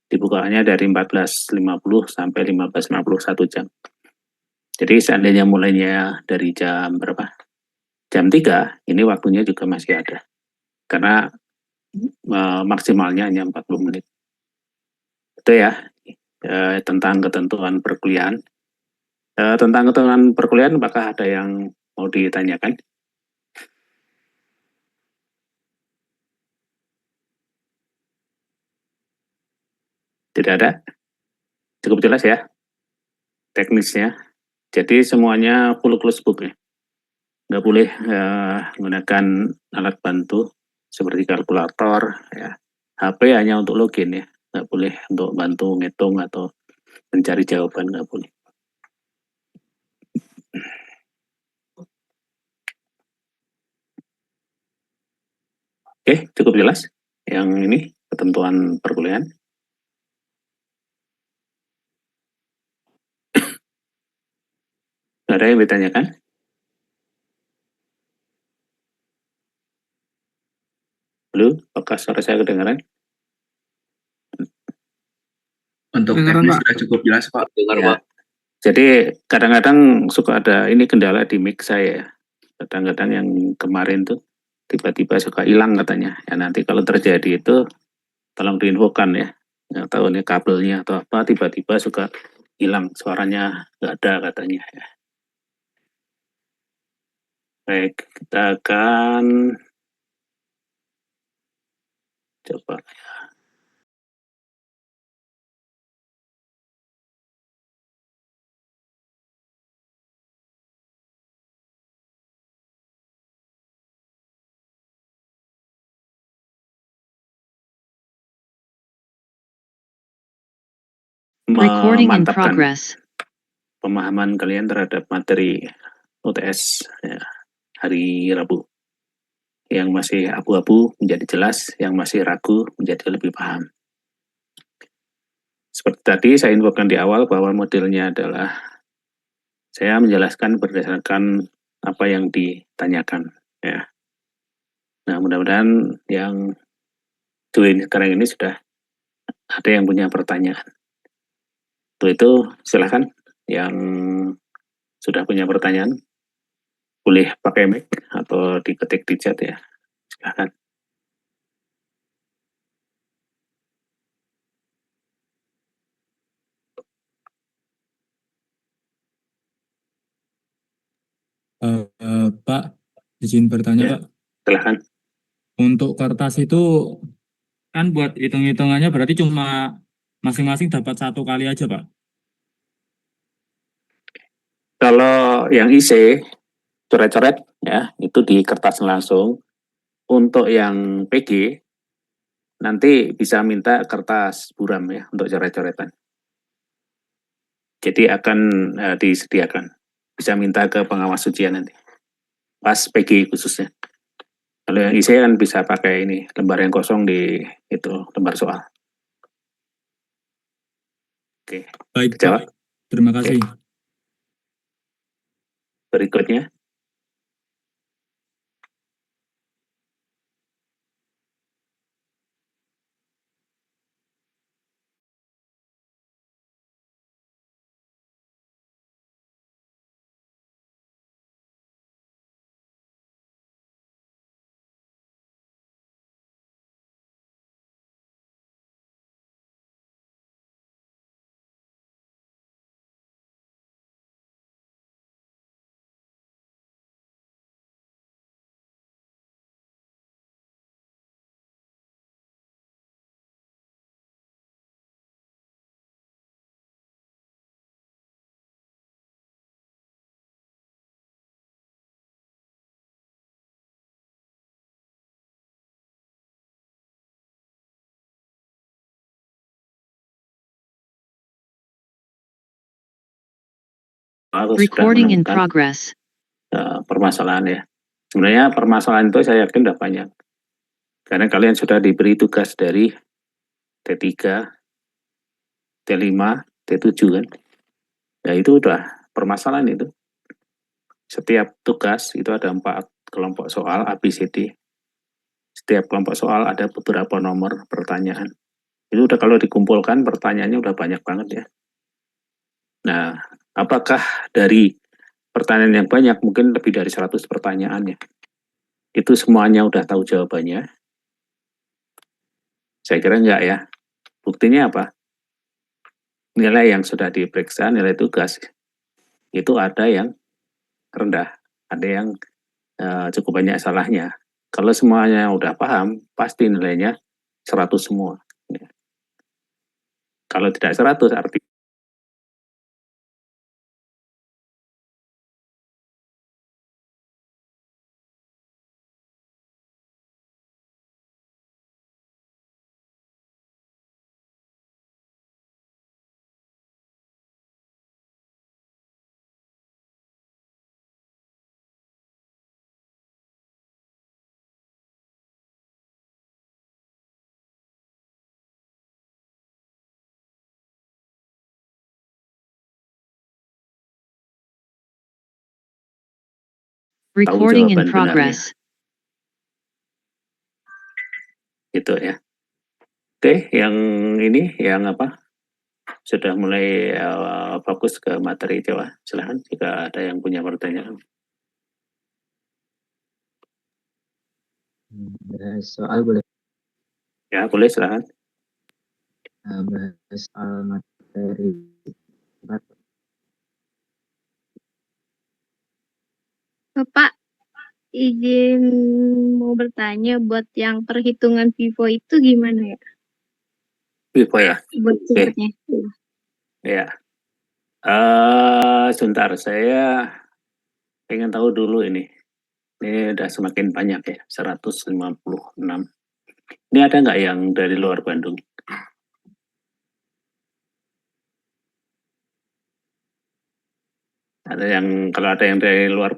Dibukanya dari 14.50 sampai 15.51 jam. Jadi seandainya mulainya dari jam berapa? Jam 3, ini waktunya juga masih ada. Karena maksimalnya hanya 40 menit. Itu ya, tentang ketentuan perkuliahan. Tentang ketentuan perkuliahan, apakah ada yang mau ditanyakan? Tidak ada? Cukup jelas ya teknisnya. Jadi semuanya full close book ya. Nggak boleh menggunakan alat bantu seperti kalkulator ya. HP hanya untuk login ya. Nggak boleh untuk bantu ngitung atau mencari jawaban, nggak boleh. Oke, cukup jelas yang ini ketentuan perkuliahan. Ada yang ditanyakan? Halo, apakah suara saya kedengaran? Untuk teknis sudah cukup jelas Pak. Dengar, Pak. Jadi kadang-kadang suka ada ini kendala di mic saya. Kadang-kadang yang kemarin tuh tiba-tiba suka hilang katanya. Ya nanti kalau terjadi itu tolong diinfokan ya. Nggak tahu ini kabelnya atau apa tiba-tiba suka hilang suaranya nggak ada katanya ya. Baik, kita akan coba. Recording in Memantapkan progress. pemahaman kalian terhadap materi UTS ya, hari Rabu. Yang masih abu-abu menjadi jelas, yang masih ragu menjadi lebih paham. Seperti tadi saya infokan di awal bahwa modelnya adalah saya menjelaskan berdasarkan apa yang ditanyakan ya. Nah, mudah-mudahan yang join sekarang ini sudah ada yang punya pertanyaan. Untuk itu silahkan yang sudah punya pertanyaan boleh pakai mic atau diketik di chat ya. Silahkan. Pak, izin bertanya Ya, Pak. silahkan. Untuk kertas itu kan buat hitung-hitungannya berarti cuma masing-masing dapat 1 kali aja Pak? Kalau yang IC coret-coret ya itu di kertas langsung. Untuk yang PG nanti bisa minta kertas buram ya untuk coret-coretan. Jadi akan disediakan. Bisa minta ke pengawas ujian nanti. Pas PG khususnya. Kalau yang IC kan bisa pakai ini lembar yang kosong di itu lembar soal. Oke. Baik Jawab. Pak, terima kasih. Oke. Berikutnya. Recording in progress. Permasalahan ya. Sebenarnya permasalahan itu saya yakin sudah banyak. Karena kalian sudah diberi tugas dari T3, T5, T7 kan. Ya itu udah permasalahan itu. Setiap tugas itu ada 4 kelompok soal ABCD. Setiap kelompok soal ada beberapa nomor pertanyaan. Itu udah kalau dikumpulkan pertanyaannya udah banyak banget ya. Nah, apakah dari pertanyaan yang banyak, mungkin lebih dari 100 pertanyaan ya, itu semuanya udah tahu jawabannya? Saya kira enggak ya. Buktinya apa? Nilai yang sudah diperiksa, nilai tugas, itu ada yang rendah, ada yang cukup banyak salahnya. Kalau semuanya udah paham, pasti nilainya 100 semua. Ya. Kalau tidak 100, artinya tahu Recording in jawaban benarnya. progress. Gitu ya. Oke, yang ini, yang apa? Sudah mulai fokus ke materi Jawa. Silahkan jika ada yang punya pertanyaan. Bahas soal boleh. Ya, boleh silahkan. Bahas soal materi. Bapak, izin mau bertanya buat yang perhitungan Vivo itu gimana ya? Vivo ya? Buat cepatnya. Ya. Sebentar, saya ingin tahu dulu ini. Ini udah semakin banyak ya, 156. Ini ada nggak yang dari luar Bandung? Ada yang, kalau ada yang dari luar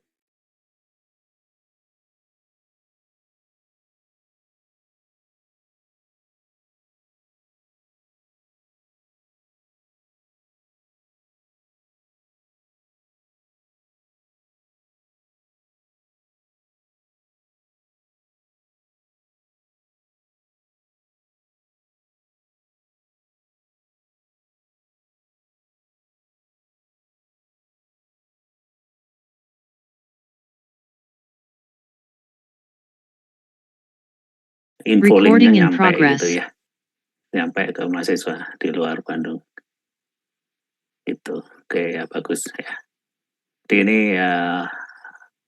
info linknya Recording in nyampe progress. gitu ya, nyampe ke mahasiswa di luar Bandung. Itu, oke ya, bagus ya. Jadi ini ya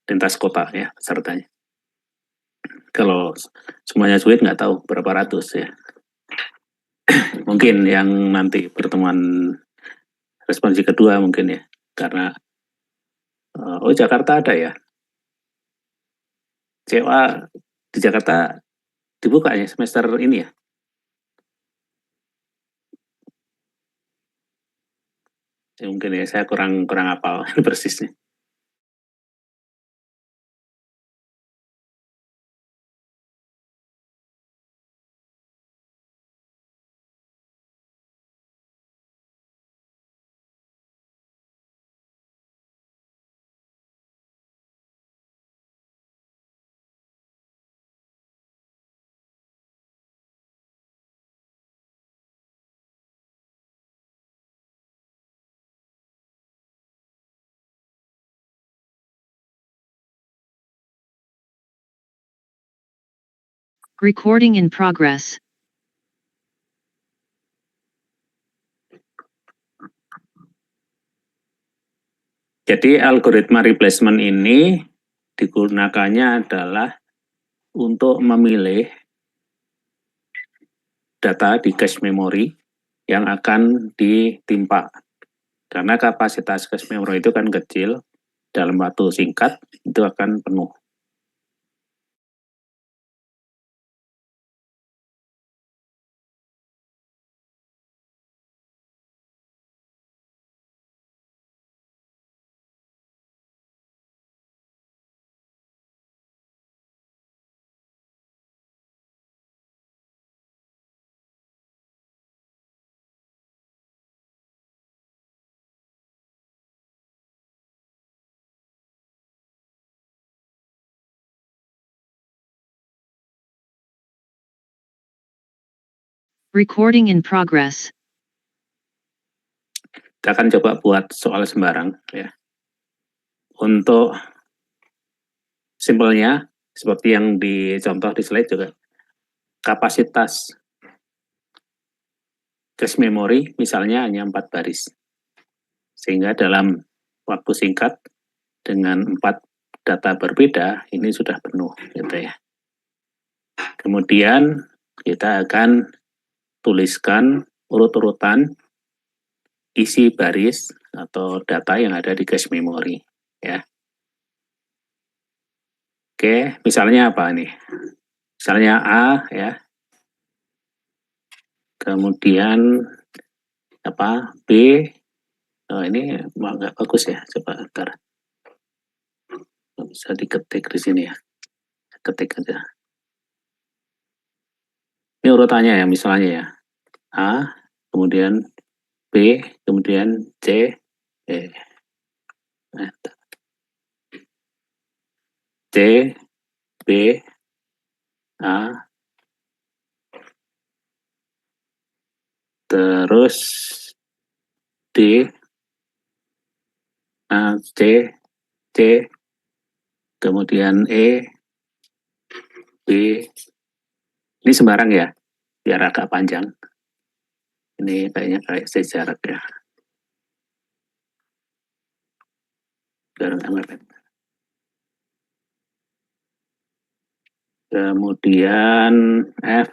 lintas kota ya pesertanya. Kalau semuanya sulit nggak tahu berapa ratus ya. Mungkin yang nanti pertemuan responsi kedua mungkin ya, karena oh Jakarta ada ya. COA di Jakarta dibuka ya semester ini ya. Ya mungkin ya saya kurang hafal persisnya. Recording in progress. Jadi algoritma replacement ini digunakannya adalah untuk memilih data di cache memory yang akan ditimpa. Karena kapasitas cache memory itu kan kecil, dalam waktu singkat itu akan penuh. Recording in progress. Kita akan coba buat soal sembarang ya. Untuk simpelnya seperti yang dicontoh di slide juga, kapasitas cache memory misalnya hanya 4 baris. Sehingga dalam waktu singkat dengan 4 data berbeda ini sudah penuh gitu ya. Kemudian kita akan tuliskan urut-urutan isi baris atau data yang ada di cache memory ya. Oke, misalnya apa nih? Misalnya A ya. Kemudian apa? B. Oh, ini nggak bagus ya. Coba ntar bisa diketik di sini ya. Ketik aja. Ini urutannya ya, misalnya ya. A, kemudian B, kemudian C, E. C, B, A, terus D, A, C, C, kemudian E, B. Ini sembarang ya, biar agak panjang. Ini kayaknya kayak sejarak ya. Biar agak mepet. Kemudian F.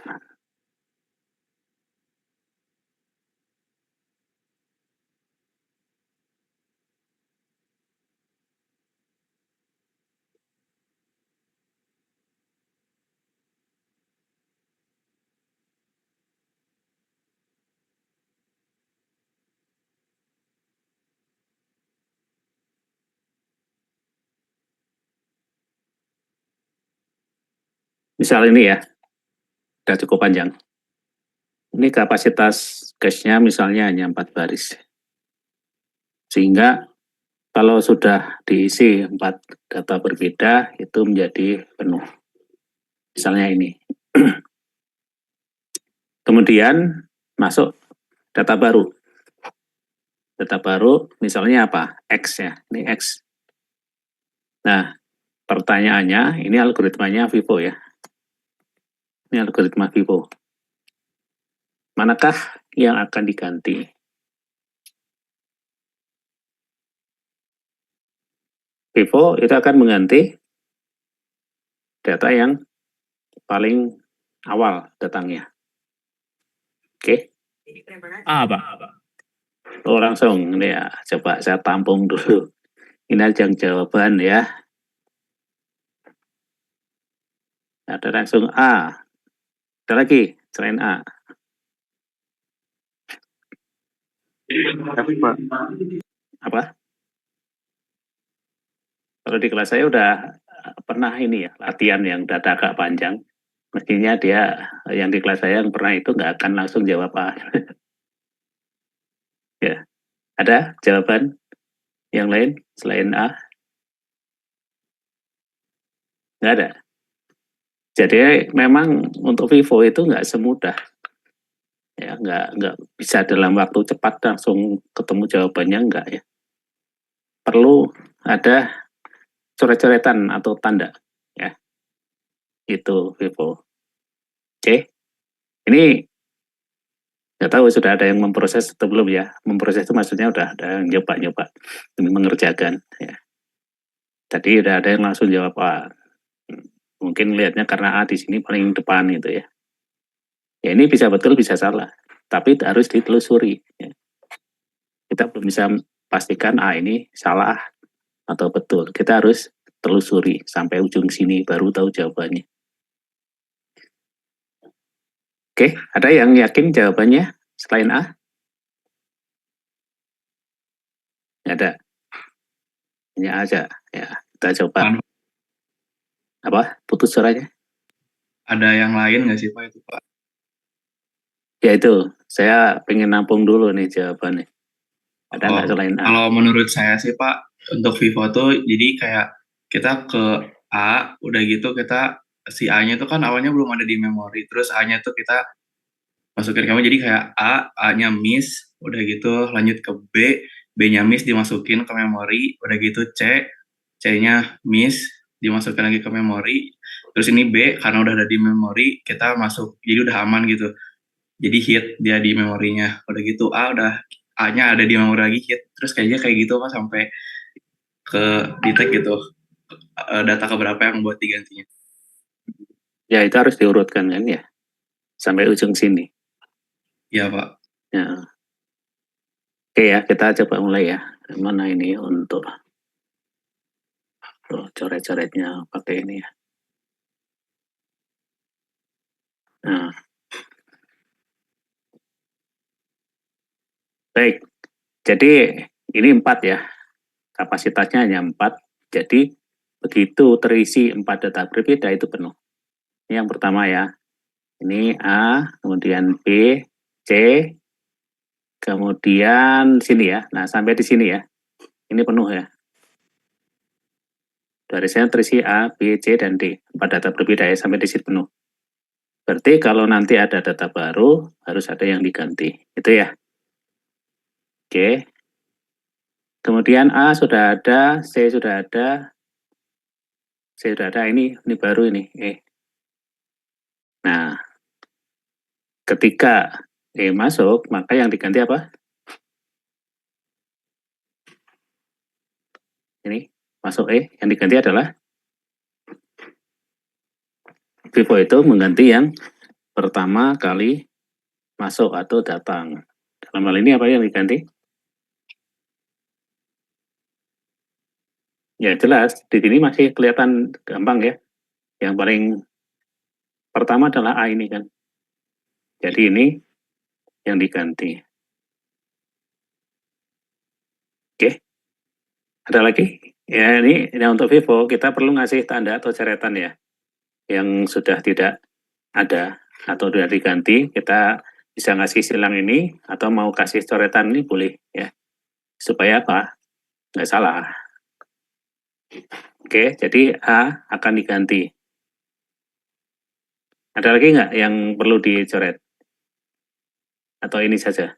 Misal ini ya, sudah cukup panjang. Ini kapasitas cache-nya misalnya hanya 4 baris. Sehingga kalau sudah diisi 4 data berbeda, itu menjadi penuh. Misalnya ini. Kemudian masuk data baru. Data baru misalnya apa? X ya, ini X. Nah, pertanyaannya, ini algoritmanya Vivo ya. Ini algoritma Vivo. Manakah yang akan diganti? Vivo itu akan mengganti data yang paling awal datangnya. Oke. A, Pak. Oh, langsung ini ya. Coba saya tampung dulu. Ini aja jawaban ya. Ada langsung A. Ada lagi selain A. Tapi Pak, Apa? Kalau di kelas saya udah pernah ini ya, latihan yang data agak panjang. Mestinya dia yang di kelas saya yang pernah itu nggak akan langsung jawab A. Ya. Ada jawaban yang lain selain A? Nggak ada. Jadi memang untuk Vivo itu nggak semudah. Ya, nggak bisa dalam waktu cepat langsung ketemu jawabannya, enggak ya. Perlu ada coret-coretan atau tanda ya. Itu Vivo. Oke. Ini nggak tahu sudah ada yang memproses atau belum ya. Memproses itu maksudnya udah ada yang nyoba-nyoba mengerjakan ya. Tadi udah ada yang langsung jawab A. Mungkin lihatnya karena A di sini paling depan itu ya. Ya ini bisa betul bisa salah, tapi harus ditelusuri. Ya. Kita belum bisa pastikan ini salah atau betul. Kita harus telusuri sampai ujung sini baru tahu jawabannya. Oke, ada yang yakin jawabannya selain A? Nggak ada. Hanya aja. Ya, kita coba. Apa? Putus suaranya? ada yang lain nggak sih Pak itu Pak? Ya itu, saya pengen nampung dulu nih jawabannya. Ada nggak selain A? Kalau menurut saya sih Pak, untuk Vivo tuh jadi kayak kita ke A, udah gitu kita si A-nya tuh kan awalnya belum ada di memori, terus A-nya tuh kita masukin kamu, jadi kayak A-nya miss, udah gitu lanjut ke B, B-nya miss dimasukin ke memori, udah gitu C-nya miss dimasukin lagi ke memori, terus ini B karena udah ada di memori kita masuk, jadi udah aman gitu, jadi hit dia di memorinya, udah gitu A-nya ada di memori lagi hit, terus kayaknya kayak gitu Pak sampai ke detect gitu data keberapa yang buat digantinya. Ya itu harus diurutkan kan ya, sampai ujung sini. Iya Pak. Ya. Oke ya, kita coba mulai ya. Mana ini untuk coret-coretnya pakai ini ya. Nah, baik. Jadi ini 4 ya. Kapasitasnya hanya 4. Jadi begitu terisi 4 data berbeda itu penuh. Ini yang pertama ya. Ini A, kemudian B, C, kemudian sini ya. Nah, sampai di sini ya. Ini penuh ya. Dari saya terisi A, B, C, dan D. 4 data berbeda ya, sampai di situ penuh. Berarti kalau nanti ada data baru, harus ada yang diganti. Itu ya. Oke. Kemudian A sudah ada, C sudah ada, C sudah ada, ini baru ini, E. Nah, ketika E masuk, maka yang diganti apa? Ini, masuk E, yang diganti adalah Vivo itu mengganti yang pertama kali masuk atau datang. Dalam hal ini apa yang diganti? Ya jelas, di sini masih kelihatan gampang ya. Yang paling pertama adalah A ini kan. Jadi ini yang diganti. Oke, ada lagi? Ya ini untuk Vivo kita perlu ngasih tanda atau coretan ya. Yang sudah tidak ada atau sudah diganti, kita bisa ngasih silang ini atau mau kasih coretan ini boleh ya. Supaya apa? Nggak salah. Oke, jadi A akan diganti. Ada lagi nggak yang perlu dicoret? Atau ini saja?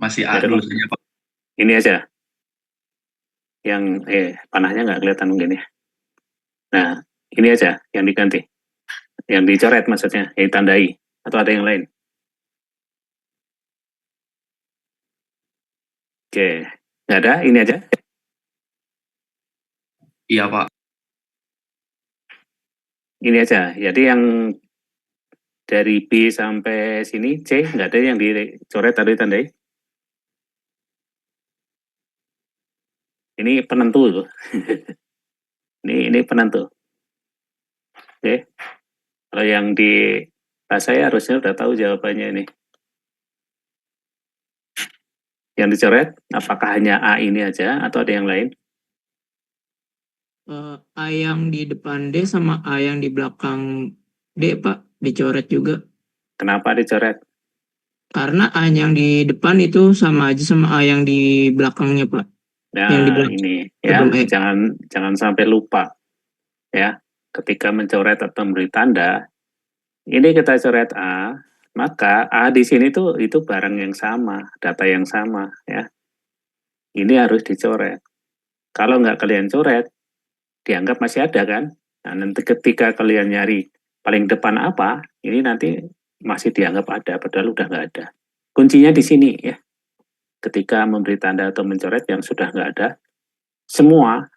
Masih A dulu saja Pak. Ini aja. Yang panahnya nggak kelihatan mungkin ya. Nah, ini aja yang diganti. Yang dicoret maksudnya, yang ditandai. Atau ada yang lain? Oke, nggak ada, ini aja. Iya Pak. Ini aja. Jadi yang dari B sampai sini, C, nggak ada yang dicoret atau ditandai. Ini penentu itu. ini penentu. Oke. Kalau yang di saya harusnya udah tahu jawabannya ini. Yang dicoret, apakah hanya A ini aja atau ada yang lain? A yang di depan D sama A yang di belakang D, Pak, dicoret juga. Kenapa dicoret? Karena A yang di depan itu sama aja sama A yang di belakangnya, Pak. Nah, Yang di belakang. ini ya, Sebelum E. jangan sampai lupa ya. Ketika mencoret atau memberi tanda, ini kita coret A, maka A di sini tuh itu barang yang sama, data yang sama ya. Ini harus dicoret. Kalau nggak kalian coret, dianggap masih ada kan? Nah, nanti ketika kalian nyari paling depan apa, ini nanti masih dianggap ada, padahal udah nggak ada. Kuncinya di sini ya. Ketika memberi tanda atau mencoret yang sudah nggak ada, semua,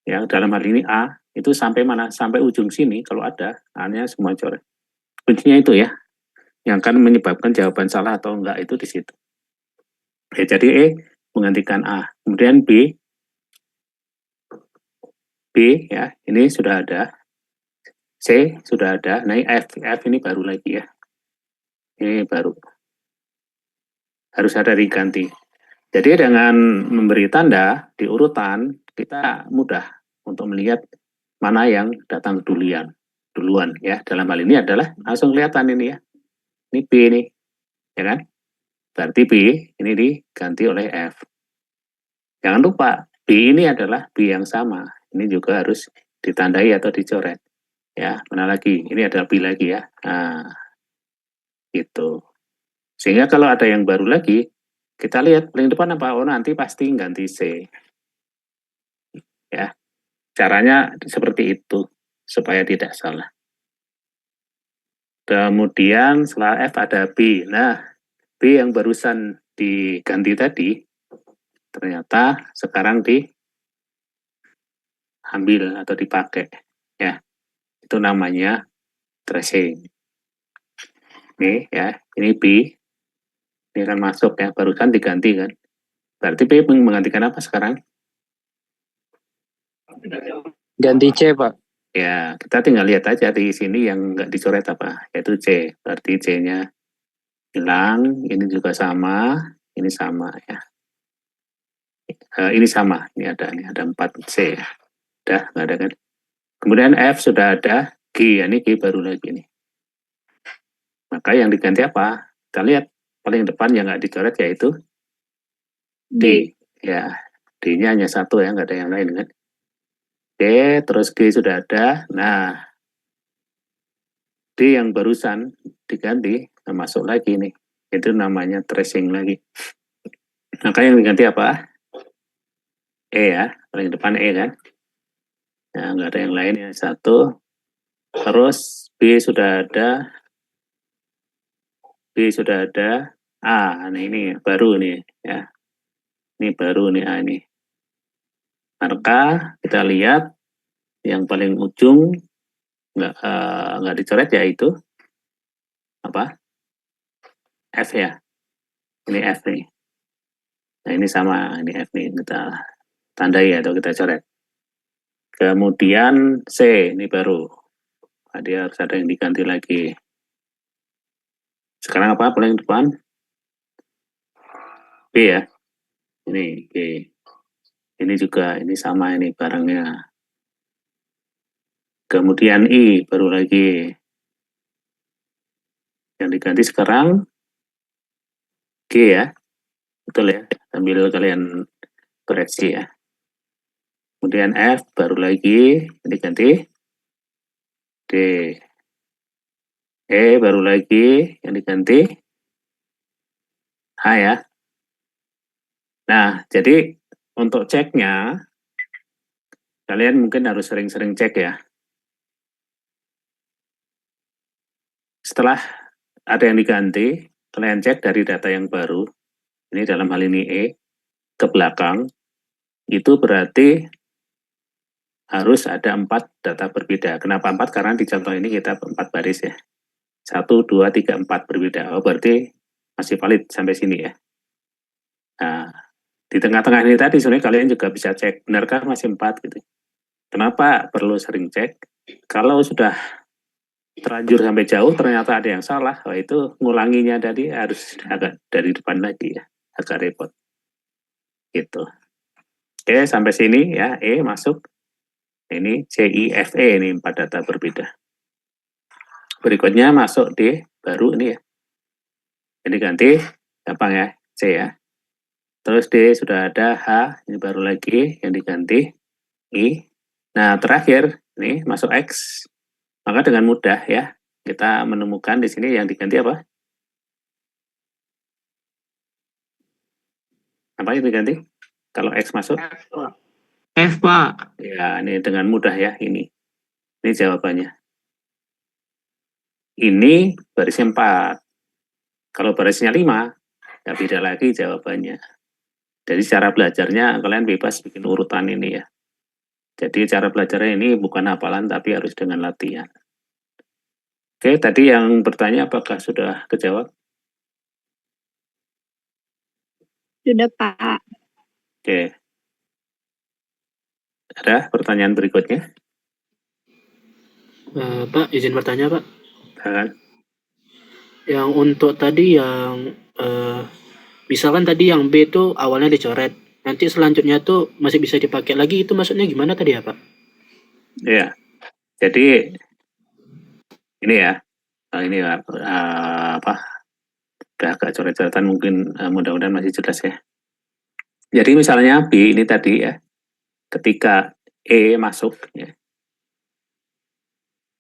ya dalam hal ini A, itu sampai mana? Sampai ujung sini, kalau ada, A-nya semua coret. Kuncinya itu ya, yang akan menyebabkan jawaban salah atau enggak itu di situ. Ya, jadi E menggantikan A. Kemudian B ya, ini sudah ada. C sudah ada. Nah, F ini baru lagi ya. Ini baru. Harus ada diganti. Jadi dengan memberi tanda di urutan, kita mudah untuk melihat mana yang datang duluan ya. Dalam hal ini adalah langsung kelihatan ini ya. Ini B nih. Ya kan? Berarti B ini diganti oleh F. Jangan lupa, B ini adalah B yang sama. Ini juga harus ditandai atau dicoret. Ya, mana lagi? Ini ada B lagi ya. Nah, gitu. Sehingga kalau ada yang baru lagi, kita lihat paling depan apa? Oh, nanti pasti ganti C. Ya, caranya seperti itu supaya tidak salah. Kemudian setelah F ada B. Nah, B yang barusan diganti tadi, ternyata sekarang diambil atau dipakai. Ya, itu namanya tracing. Ini ya, ini B. Ini kan masuk ya, barusan diganti kan. Berarti B menggantikan apa sekarang? Ganti C, Pak. Ya, kita tinggal lihat aja di sini yang nggak dicoret apa, yaitu C. Berarti C-nya hilang, ini juga sama, ini sama ya. Ini sama, ini ada 4 C ya. Udah, nggak ada kan. Kemudian F sudah ada, G, ya ini G baru lagi nih. Maka yang diganti apa? Kita lihat paling depan yang nggak dicoret yaitu D. Ya, D-nya hanya satu ya, nggak ada yang lain kan. D, terus G sudah ada. Nah, D yang barusan diganti, masuk lagi nih. Itu namanya tracing lagi. Maka yang diganti apa? E ya, paling depan E kan. Nah, nggak ada yang lain ya, satu. Terus B sudah ada. B sudah ada. A, nah ini baru nih ya. Ini baru nih A ini. Maka kita lihat yang paling ujung nggak dicoret yaitu apa? F ya. Ini F nih. Nah ini sama, ini F nih kita tandai atau kita coret. Kemudian C, ini baru. Nah, dia harus ada yang diganti lagi. Sekarang apa paling depan? B ya. Ini B. Ini juga, ini sama ini barangnya. Kemudian I, baru lagi. Yang diganti sekarang G ya. Betul ya. Sambil kalian koreksi ya. Kemudian F, baru lagi. Yang diganti D. E, baru lagi. Yang diganti H ya. Nah, jadi untuk ceknya, kalian mungkin harus sering-sering cek ya. Setelah ada yang diganti, kalian cek dari data yang baru, ini dalam hal ini E, ke belakang, itu berarti harus ada 4 data berbeda. Kenapa 4? Karena di contoh ini kita 4 baris ya. 1, 2, 3, 4 berbeda. Oh, berarti masih valid sampai sini ya. Nah, di tengah-tengah ini tadi sebenarnya kalian juga bisa cek, benarkah masih 4 gitu. Kenapa perlu sering cek? Kalau sudah terlanjur sampai jauh ternyata ada yang salah, wah itu ngulanginya tadi harus agak dari depan lagi ya, agak repot. Gitu. Oke, sampai sini ya, E masuk. Ini C, I, F, E, ini 4 data berbeda. Berikutnya masuk D, baru ini ya. Jadi ganti, gampang ya, C ya. Terus D sudah ada, H, ini baru lagi yang diganti, I. Nah, terakhir, ini masuk X. Maka dengan mudah ya, kita menemukan di sini yang diganti apa? Apa yang diganti? Kalau X masuk? F, Pak. Ya, ini dengan mudah ya, ini. Ini jawabannya. Ini barisnya 4. Kalau barisnya 5, ya beda lagi jawabannya. Jadi cara belajarnya kalian bebas bikin urutan ini ya. Jadi cara belajarnya ini bukan hafalan tapi harus dengan latihan. Oke, tadi yang bertanya apakah sudah kejawab? Sudah, Pak. Oke. Ada pertanyaan berikutnya? Pak, izin bertanya, Pak. Silakan. Yang untuk tadi yang misalkan tadi yang B itu awalnya dicoret, nanti selanjutnya tuh masih bisa dipakai lagi, itu maksudnya gimana tadi ya, Pak? Ya, jadi ini ya, ini apa? Udah agak coret-coretan mungkin mudah-mudahan masih jelas ya. Jadi misalnya B ini tadi ya, ketika E masuk ya,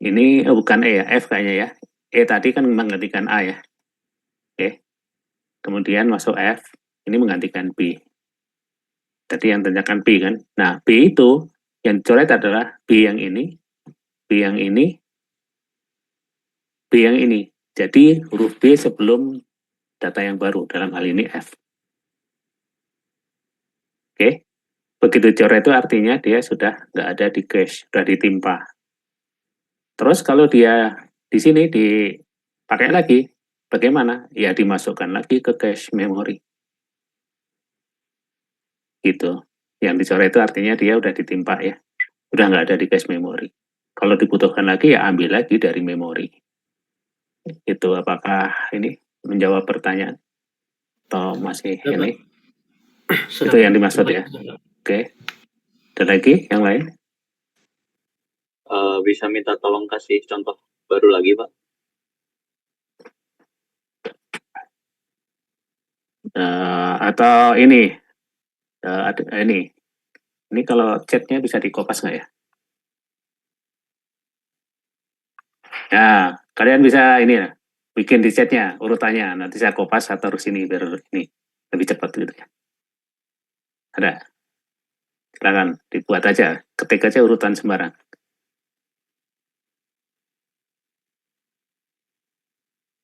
Ini bukan E ya, F kayaknya ya. E tadi kan menggantikan A ya. Oke. Kemudian masuk F, ini menggantikan B. Tadi yang tanyakan B kan. Nah, B itu yang dicoret adalah B yang ini, B yang ini, B yang ini. Jadi huruf B sebelum data yang baru, dalam hal ini F. Oke. Begitu coret itu artinya dia sudah nggak ada di cache, sudah ditimpa. Terus kalau dia di sini dipakai lagi, bagaimana? Ya dimasukkan lagi ke cache memori. Gitu. Yang dicoret itu artinya dia udah ditimpa ya. Udah nggak ada di cache memori. Kalau dibutuhkan lagi ya ambil lagi dari memori. Itu apakah ini menjawab pertanyaan? Atau masih Ya, Pak. ini? Sudah, Itu yang Pak. dimaksud Terima ya? kasih. Oke. Ada lagi yang lain? Bisa minta tolong kasih contoh baru lagi, Pak? Atau ini, ini kalau chatnya bisa dikopas nggak ya? Nah, kalian bisa ini ya, bikin di chatnya urutannya. Nanti saya kopas atau taruh sini biar ini lebih cepat gitu ya. Ada? Silakan dibuat aja, ketik aja urutan sembarang.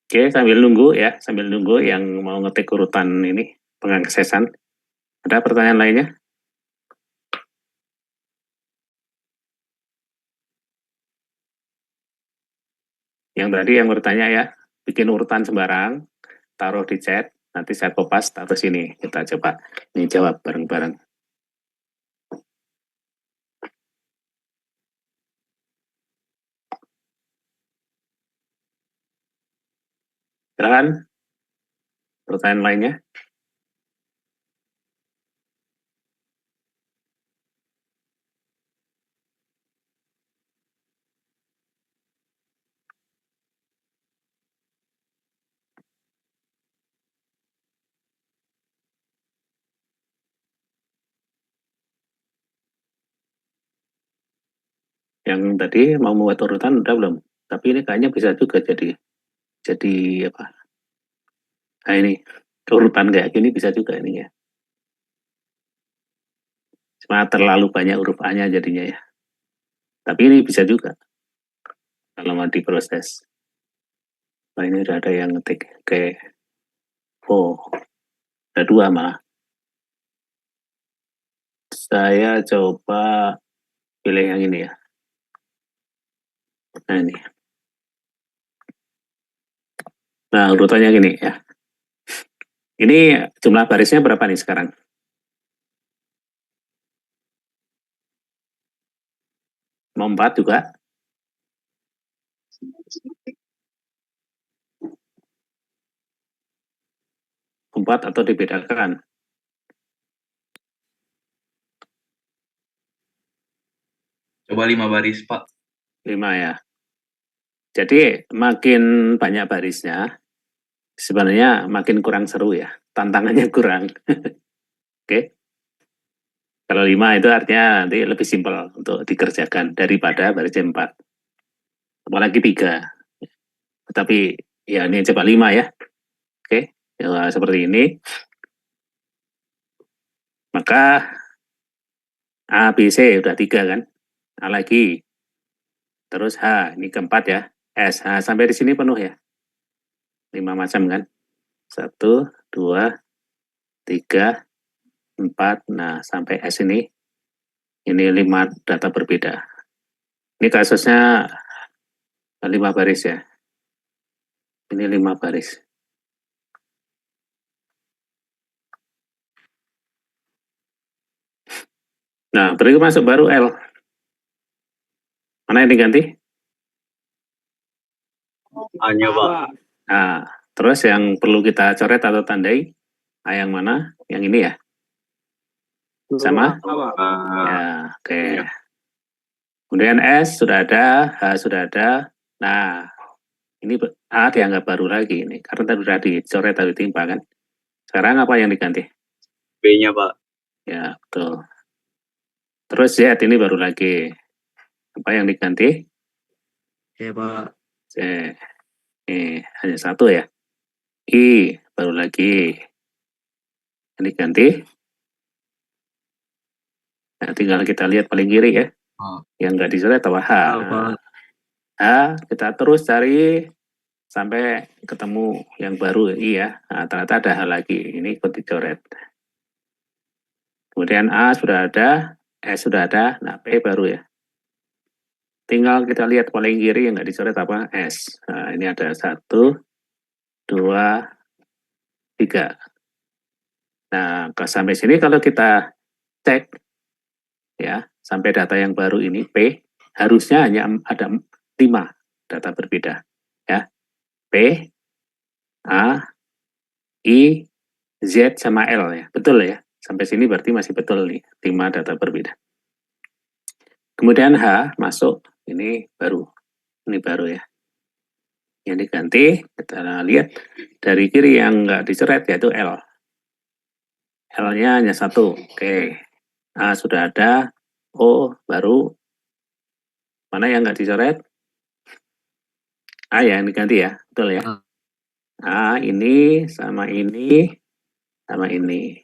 Oke, sambil nunggu ya, sambil nunggu yang mau ngetik urutan ini pengaksesan. Ada pertanyaan lainnya? Yang tadi yang bertanya ya, bikin urutan sembarang, taruh di chat, nanti saya kopas, taruh sini. Kita coba ini jawab bareng-bareng. Silakan. Pertanyaan lainnya? Yang tadi mau membuat urutan udah belum? Tapi ini kayaknya bisa juga jadi apa? Nah ini urutan kayak gini bisa juga ini ya. Cuma terlalu banyak huruf A-nya jadinya ya. Tapi ini bisa juga kalau mau diproses. Nah ini udah ada yang ngetik. Oke. Oh, ada dua malah. Saya coba pilih yang ini ya. Nah ini. Nah urutannya gini ya. Ini jumlah barisnya berapa nih sekarang? Mau 4 juga? Empat atau dibedakan? Coba 5 baris, Pak. 5 ya. Jadi makin banyak barisnya, sebenarnya makin kurang seru ya. Tantangannya kurang. Oke. Kalau 5 itu artinya nanti lebih simpel untuk dikerjakan daripada baris 4. Apalagi 3. Tapi ya ini coba 5 ya. Oke. Ya, seperti ini. Maka A, B, C udah 3 kan. A lagi. Terus H, ini keempat ya. S, sampai di sini penuh ya. 5 macam kan. 1, 2, 3, 4. Nah, sampai S ini 5 data berbeda. Ini kasusnya 5 baris ya. Ini 5 baris. Nah, berikut masuk baru L. Mana yang diganti? A-nya, Pak. Nah, terus yang perlu kita coret atau tandai, A yang mana? Yang ini ya? Sama? Ya, oke. Kemudian S sudah ada, H sudah ada. Nah, ini A dianggap baru lagi ini, karena tadi sudah dicoret atau ditimpa kan. Sekarang apa yang diganti? B-nya, Pak. Ya, betul. Terus Z ini baru lagi. Apa yang diganti? Ya Pak. C. Hanya satu ya. I, baru lagi. Ini ganti. Nah, tinggal kita lihat paling kiri ya. Yang nggak dicoret apa H. Pak. H, kita terus cari sampai ketemu yang baru I ya. Nah, ternyata ada H lagi. Ini ikut dicoret. Kemudian A sudah ada, S sudah ada, nah P baru ya. Tinggal kita lihat paling kiri yang nggak dicoret apa, S. Nah, ini ada 1, 2, 3. Nah, sampai sini kalau kita cek, ya, sampai data yang baru ini, P, harusnya hanya ada 5 data berbeda. Ya, P, A, I, Z, sama L ya. Betul ya. Sampai sini berarti masih betul nih, 5 data berbeda. Kemudian H masuk, ini baru. Ini baru ya. Yang diganti, kita lihat dari kiri yang nggak dicoret yaitu L. L-nya hanya 1. Oke. A sudah ada. O baru. Mana yang nggak dicoret? A ya yang diganti ya. Betul ya. A ini sama ini sama ini.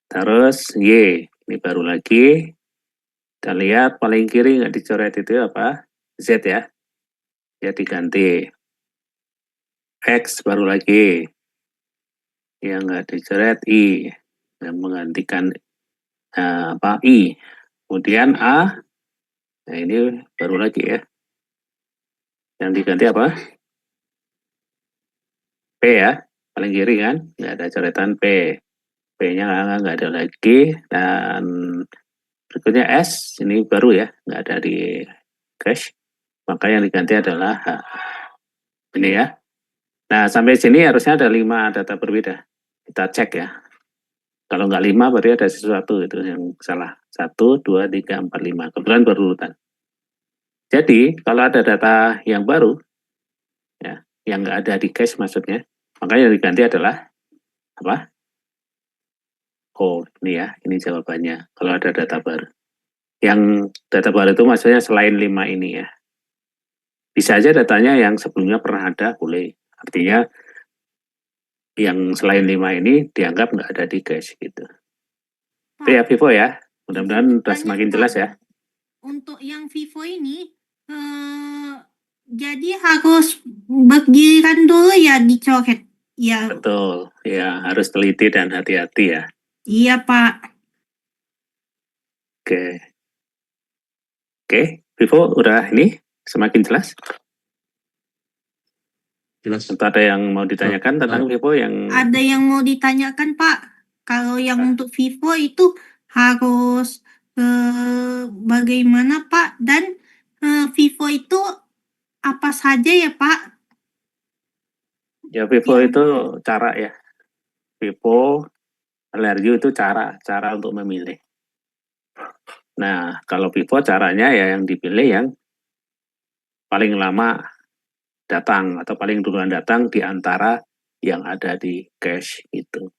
Terus Y. Ini baru lagi. Kita lihat paling kiri nggak dicoret itu apa? Z ya. Ya diganti. X baru lagi. Yang nggak dicoret I. Yang menggantikan I. Kemudian A. Nah ini baru lagi ya. Yang diganti apa? P ya. Paling kiri kan. Nggak ada coretan P. P-nya nggak ada lagi. Dan berikutnya S. Ini baru ya. Nggak ada di cache. Maka yang diganti adalah H. Ini ya. Nah sampai sini harusnya ada 5 data berbeda. Kita cek ya. Kalau nggak 5 berarti ada sesuatu itu yang salah. 1, 2, 3, 4, 5. Kebetulan berurutan. Jadi kalau ada data yang baru, ya, yang nggak ada di cache maksudnya, maka yang diganti adalah apa? Oh, ini ya, ini jawabannya. Kalau ada data baru. Yang data baru itu maksudnya selain 5 ini ya. Bisa aja datanya yang sebelumnya pernah ada, boleh. Artinya yang selain 5 ini dianggap nggak ada di cache gitu. Itu ya Vivo ya. Mudah-mudahan sudah semakin jelas ya. Untuk yang Vivo ini, jadi harus bergiliran dulu ya dicoret. Ya. Betul, ya harus teliti dan hati-hati ya. Iya Pak. Oke, Vivo udah ini semakin jelas? Jelas. Atau ada yang mau ditanyakan tentang Vivo yang? Ada yang mau ditanyakan Pak. Kalau yang untuk Vivo itu harus bagaimana Pak? Dan Vivo itu apa saja ya Pak? Ya Vivo itu cara ya. Vivo, Alerju itu cara untuk memilih. Nah, kalau Vivo caranya ya yang dipilih yang paling lama datang atau paling duluan datang di antara yang ada di cache itu.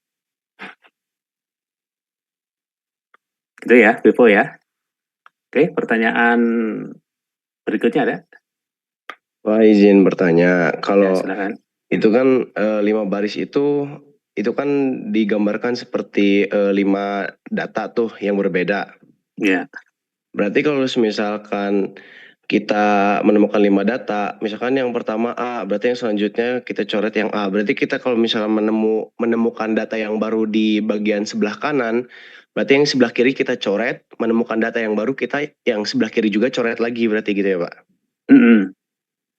Gitu ya, Vivo ya. Oke, pertanyaan berikutnya ada? Wah, izin bertanya. Kalau Ya, itu kan 5 baris itu kan digambarkan seperti 5 data tuh yang berbeda. Ya. Berarti kalau misalkan kita menemukan 5 data, misalkan yang pertama A, berarti yang selanjutnya kita coret yang A. Berarti kita kalau misalnya menemukan data yang baru di bagian sebelah kanan, berarti yang sebelah kiri kita coret, menemukan data yang baru kita yang sebelah kiri juga coret lagi, berarti gitu ya Pak?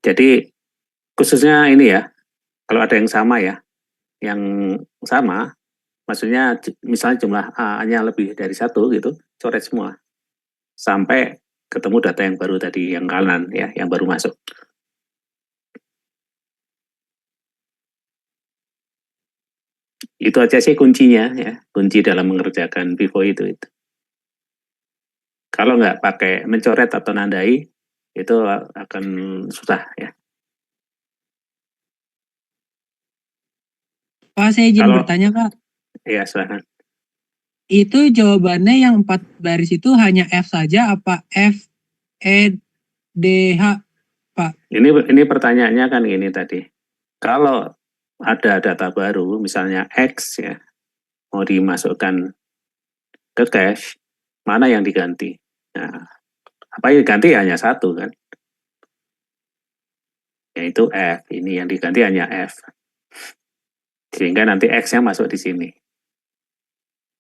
Jadi khususnya ini ya, kalau ada yang sama ya, yang sama, maksudnya misalnya jumlah A-nya lebih dari 1 gitu, coret semua. Sampai ketemu data yang baru tadi, yang kanan ya, yang baru masuk. Itu aja sih kuncinya ya, kunci dalam mengerjakan Vivo itu. Kalau nggak pakai mencoret atau nandai, itu akan susah ya. Pak, saya izin bertanya Pak. Iya, silakan. Itu jawabannya yang 4 baris itu hanya F saja apa F, E, D, H Pak. Ini pertanyaannya kan gini tadi. Kalau ada data baru, misalnya X ya, mau dimasukkan ke cache, mana yang diganti? Nah, apa yang diganti hanya satu kan? Yaitu F. Ini yang diganti hanya F. Sehingga nanti X-nya masuk di sini.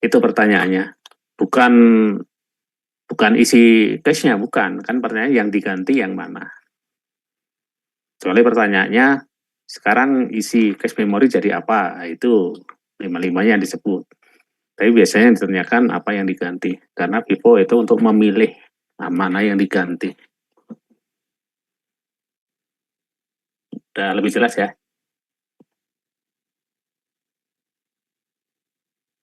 Itu pertanyaannya. Bukan isi cache-nya, bukan. Kan pertanyaan yang diganti yang mana? Soalnya pertanyaannya, sekarang isi cache memori jadi apa? Nah, itu 55-nya yang disebut. Tapi biasanya yang ditanyakan apa yang diganti. Karena FIFO itu untuk memilih mana yang diganti. Udah lebih jelas ya?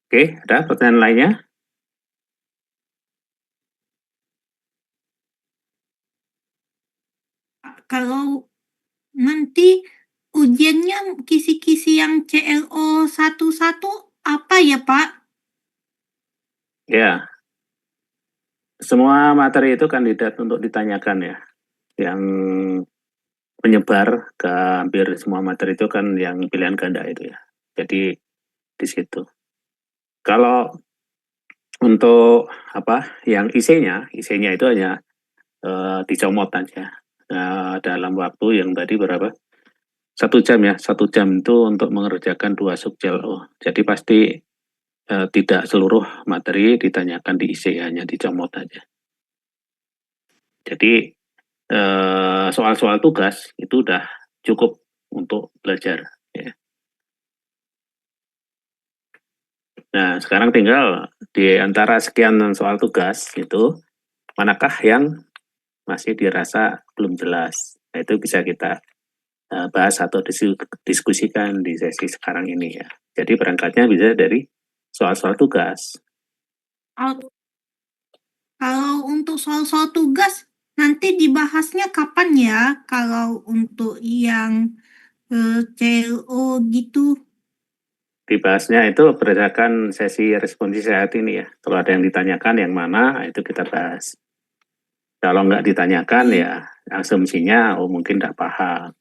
Oke, ada pertanyaan lainnya? Kalau nanti ujiannya kisi-kisi yang CLO 11 apa ya, Pak? Ya, semua materi itu kandidat untuk ditanyakan ya. Yang menyebar ke hampir semua materi itu kan yang pilihan ganda itu ya. Jadi di situ. Kalau untuk yang IC-nya itu hanya dicomot aja. Nah, dalam waktu yang tadi berapa? 1 jam ya, 1 jam itu untuk mengerjakan 2 sub CLO. Jadi pasti tidak seluruh materi ditanyakan di IC, hanya dicomot aja. Jadi soal-soal tugas itu udah cukup untuk belajar. Ya. Nah, sekarang tinggal di antara sekian soal tugas itu, manakah yang masih dirasa belum jelas. Nah, itu bisa kita bahas atau diskusikan di sesi sekarang ini ya. Jadi berangkatnya bisa dari soal-soal tugas. Kalau untuk soal-soal tugas, nanti dibahasnya kapan ya? Kalau untuk yang CLO gitu. Dibahasnya itu berdasarkan sesi responsi saat ini ya. Kalau ada yang ditanyakan yang mana, itu kita bahas. Kalau nggak ditanyakan ya asumsinya mungkin nggak paham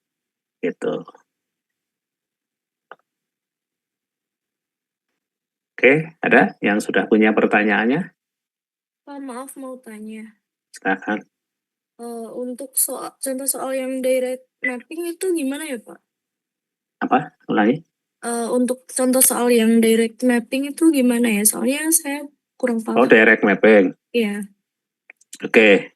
gitu. Oke, ada yang sudah punya pertanyaannya? Pak, maaf mau tanya. Silakan. Untuk contoh soal yang direct mapping itu gimana ya, Pak? Apa? Ulangi. Untuk contoh soal yang direct mapping itu gimana ya? Soalnya saya kurang paham. Oh, direct mapping. Iya. Oke.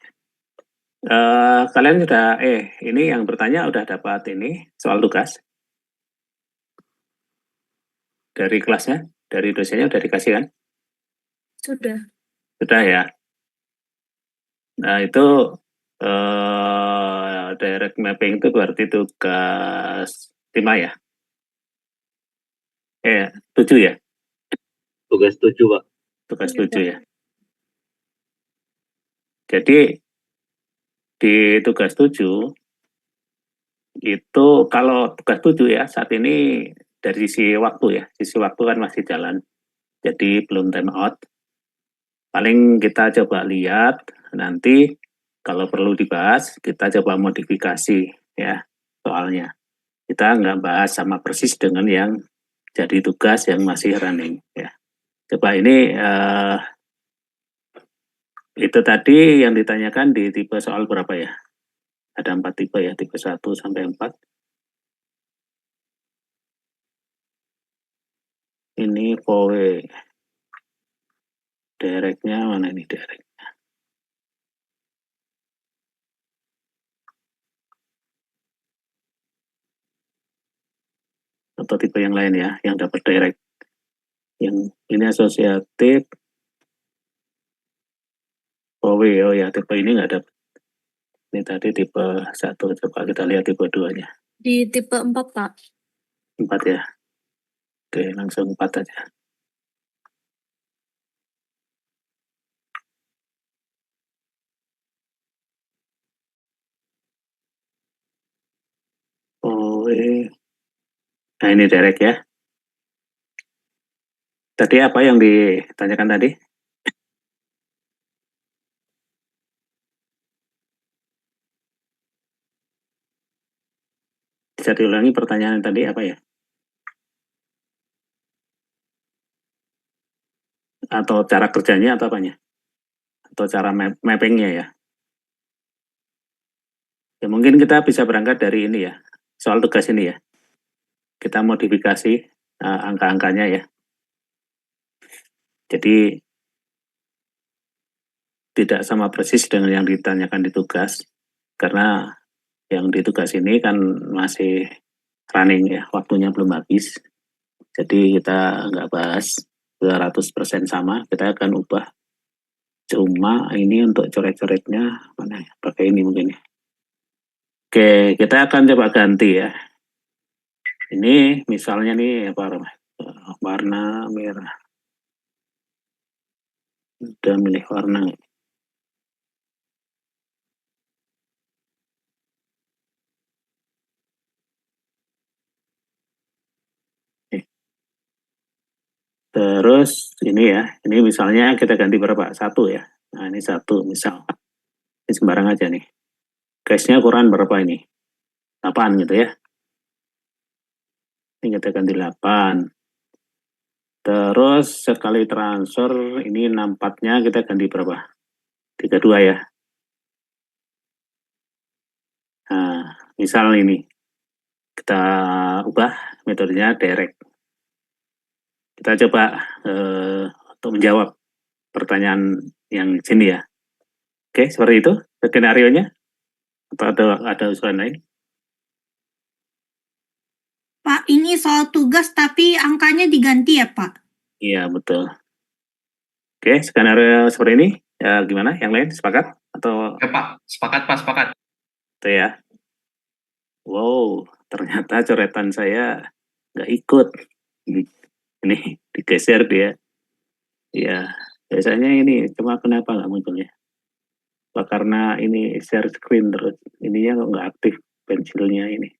Kalian sudah, ini yang bertanya udah dapat ini soal tugas dari kelasnya, dari dosennya udah dikasih kan? Sudah. Sudah ya. Nah itu direct mapping itu berarti tugas 5 ya? 7 ya? Tugas 7, Pak. Tugas 7 ya. Jadi di tugas 7 itu kalau tugas 7 ya saat ini dari sisi waktu ya, sisi waktu kan masih jalan. Jadi belum time out. Paling kita coba lihat nanti kalau perlu dibahas kita coba modifikasi ya soalnya. Kita nggak bahas sama persis dengan yang jadi tugas yang masih running ya. Coba ini itu tadi yang ditanyakan di tipe soal berapa ya? Ada 4 tipe ya, tipe 1 sampai 4. Ini POWE. Directnya mana ini directnya? Atau tipe yang lain ya, yang dapat direct. Yang ini asosiatif. POWE, oh ya tipe ini nggak dapat. Ini tadi tipe 1, coba kita lihat tipe 2-nya. Di tipe 4, Pak. 4 ya. Oke, langsung 4 aja. Nah ini direct ya. Tadi apa yang ditanyakan tadi? Bisa diulangi pertanyaan tadi apa ya? Atau cara kerjanya atau apanya? Atau cara mappingnya ya? Ya mungkin kita bisa berangkat dari ini ya, soal tugas ini ya. Kita modifikasi angka-angkanya ya. Jadi tidak sama persis dengan yang ditanyakan di tugas, karena yang di tugas ini kan masih running ya, waktunya belum habis. Jadi kita nggak bahas 200% sama, kita akan ubah. Cuma ini untuk coret-coretnya mana ya? Pakai ini mungkin ya. Oke, kita akan coba ganti ya. Ini misalnya nih apa warna merah. Udah milih warna. Terus ini ya, ini misalnya kita ganti berapa? 1 ya. Nah ini 1 misal. Ini sembarang aja nih. Case-nya ukuran berapa ini? 8 gitu ya. Ini kita ganti 8. Terus sekali transfer ini 64-nya kita ganti berapa? 32 ya. Nah, misal ini kita ubah metodenya direct. Kita coba untuk menjawab pertanyaan yang sini ya. Oke, seperti itu skenario-nya. Atau ada usulan lain? Pak, ini soal tugas tapi angkanya diganti ya, Pak? Iya, betul. Oke, skenario seperti ini. Ya, gimana? Yang lain sepakat? Atau... Ya, Pak. Sepakat, Pak. Sepakat. Itu ya. Wow, ternyata coretan saya nggak ikut. Ini digeser dia. Ya, biasanya ini cuma kenapa nggak munculnya? Apa karena ini share screen terus? Ininya kok nggak aktif pensilnya ini.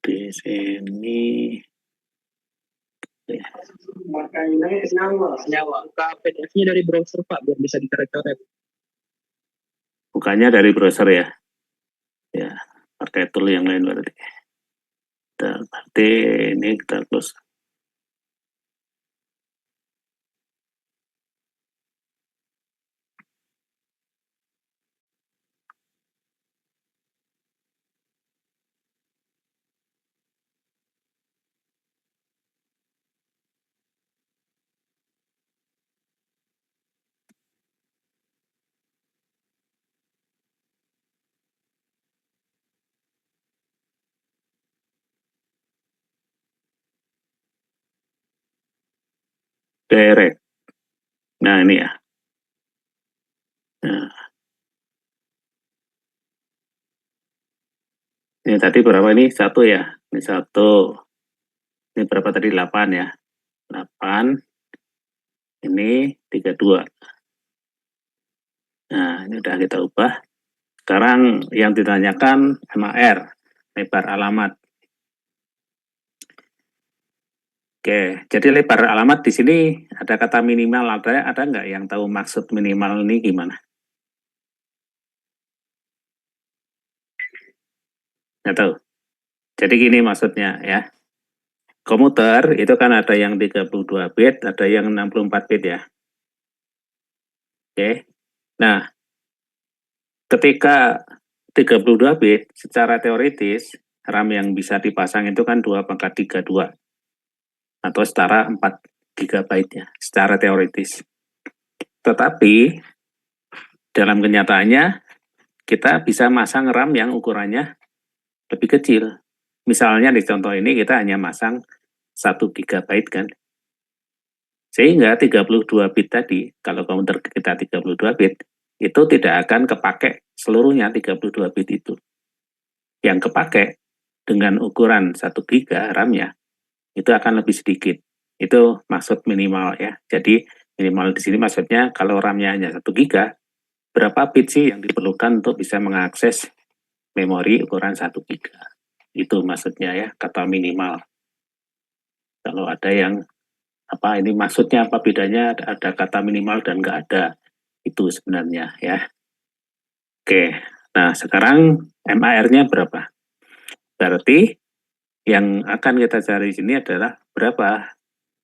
Di sini. Ya. Buka PDF-nya dari browser Pak biar bisa dicoret-coret. Bukannya dari browser ya? Ya, pakai tool yang lain berarti. Berarti ini kita close. Direct. Nah ini ya. Nah. Ini tadi berapa ini? 1 ya. Ini 1. Ini berapa tadi? 8 ya. 8. Ini 32. Nah ini udah kita ubah. Sekarang yang ditanyakan MAR, lebar alamat. Oke, jadi lebar alamat di sini ada kata minimal, ada nggak yang tahu maksud minimal ini gimana? Nggak tahu. Jadi gini maksudnya ya. Komuter itu kan ada yang 32 bit, ada yang 64 bit ya. Oke. Nah, ketika 32 bit secara teoritis RAM yang bisa dipasang itu kan 2/32 atau setara 4 GB ya, secara teoritis. Tetapi dalam kenyataannya kita bisa masang RAM yang ukurannya lebih kecil. Misalnya di contoh ini kita hanya masang 1 GB kan. Sehingga 32 bit tadi, kalau komputer kita 32 bit, itu tidak akan kepake seluruhnya 32 bit itu. Yang kepake dengan ukuran 1 GB RAM-nya, itu akan lebih sedikit. Itu maksud minimal ya. Jadi minimal di sini maksudnya kalau RAM-nya hanya 1 GB, berapa bit sih yang diperlukan untuk bisa mengakses memori ukuran 1 GB. Itu maksudnya ya, kata minimal. Kalau ada yang apa ini maksudnya apa bedanya ada kata minimal dan nggak ada, itu sebenarnya ya. Oke, nah sekarang MAR-nya berapa? Berarti yang akan kita cari di sini adalah berapa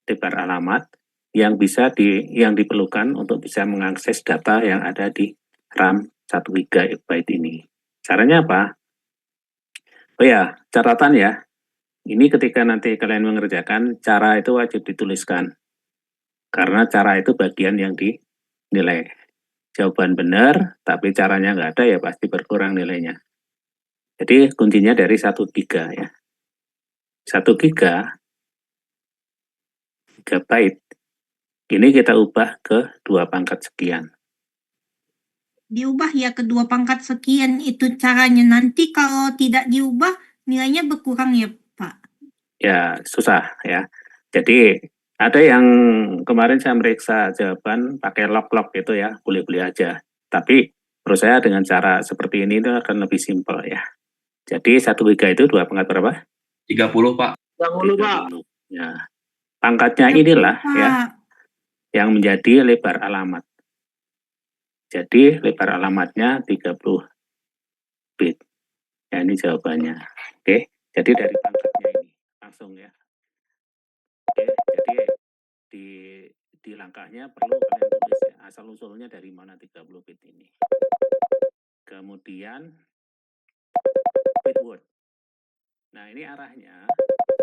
lebar alamat yang diperlukan untuk bisa mengakses data yang ada di RAM 1 GB ini. Caranya apa? Oh ya, catatan ya. Ini ketika nanti kalian mengerjakan, cara itu wajib dituliskan. Karena cara itu bagian yang dinilai. Jawaban benar, tapi caranya nggak ada, ya pasti berkurang nilainya. Jadi kuncinya dari 1 giga ya. 1 gigabyte ini kita ubah ke 2 pangkat sekian. Diubah ya kedua pangkat sekian itu caranya. Nanti kalau tidak diubah nilainya berkurang ya Pak. Ya susah ya. Jadi ada yang kemarin saya meriksa jawaban pakai log-log gitu ya, boleh-boleh aja. Tapi menurut saya dengan cara seperti ini itu akan lebih simpel ya. Jadi 1 giga itu 2 pangkat berapa? 30 Pak. 30 Pak. Ya. Pangkatnya 30, inilah ya Pak. yang menjadi lebar alamat. Jadi lebar alamatnya 30 bit. Ya, ini jawabannya. Oke, jadi dari pangkatnya ini langsung ya. Oke, jadi di langkahnya perlu kalian tulis ya, asal usulnya dari mana 30 bit ini. Kemudian bit word. Nah, ini arahnya